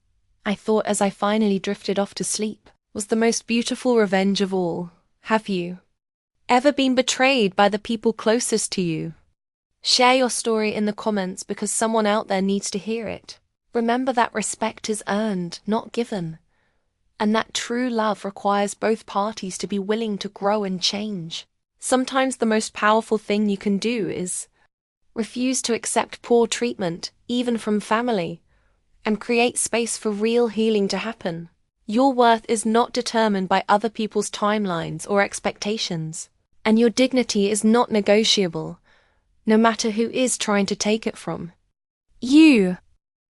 I thought as I finally drifted off to sleep, was the most beautiful revenge of all. Have you ever been betrayed by the people closest to you? Share your story in the comments because someone out there needs to hear it. Remember that respect is earned, not given, and that true love requires both parties to be willing to grow and change. Sometimes the most powerful thing you can do is refuse to accept poor treatment, even from family, and create space for real healing to happen. Your worth is not determined by other people's timelines or expectations, and your dignity is not negotiable, no matter who is trying to take it from you.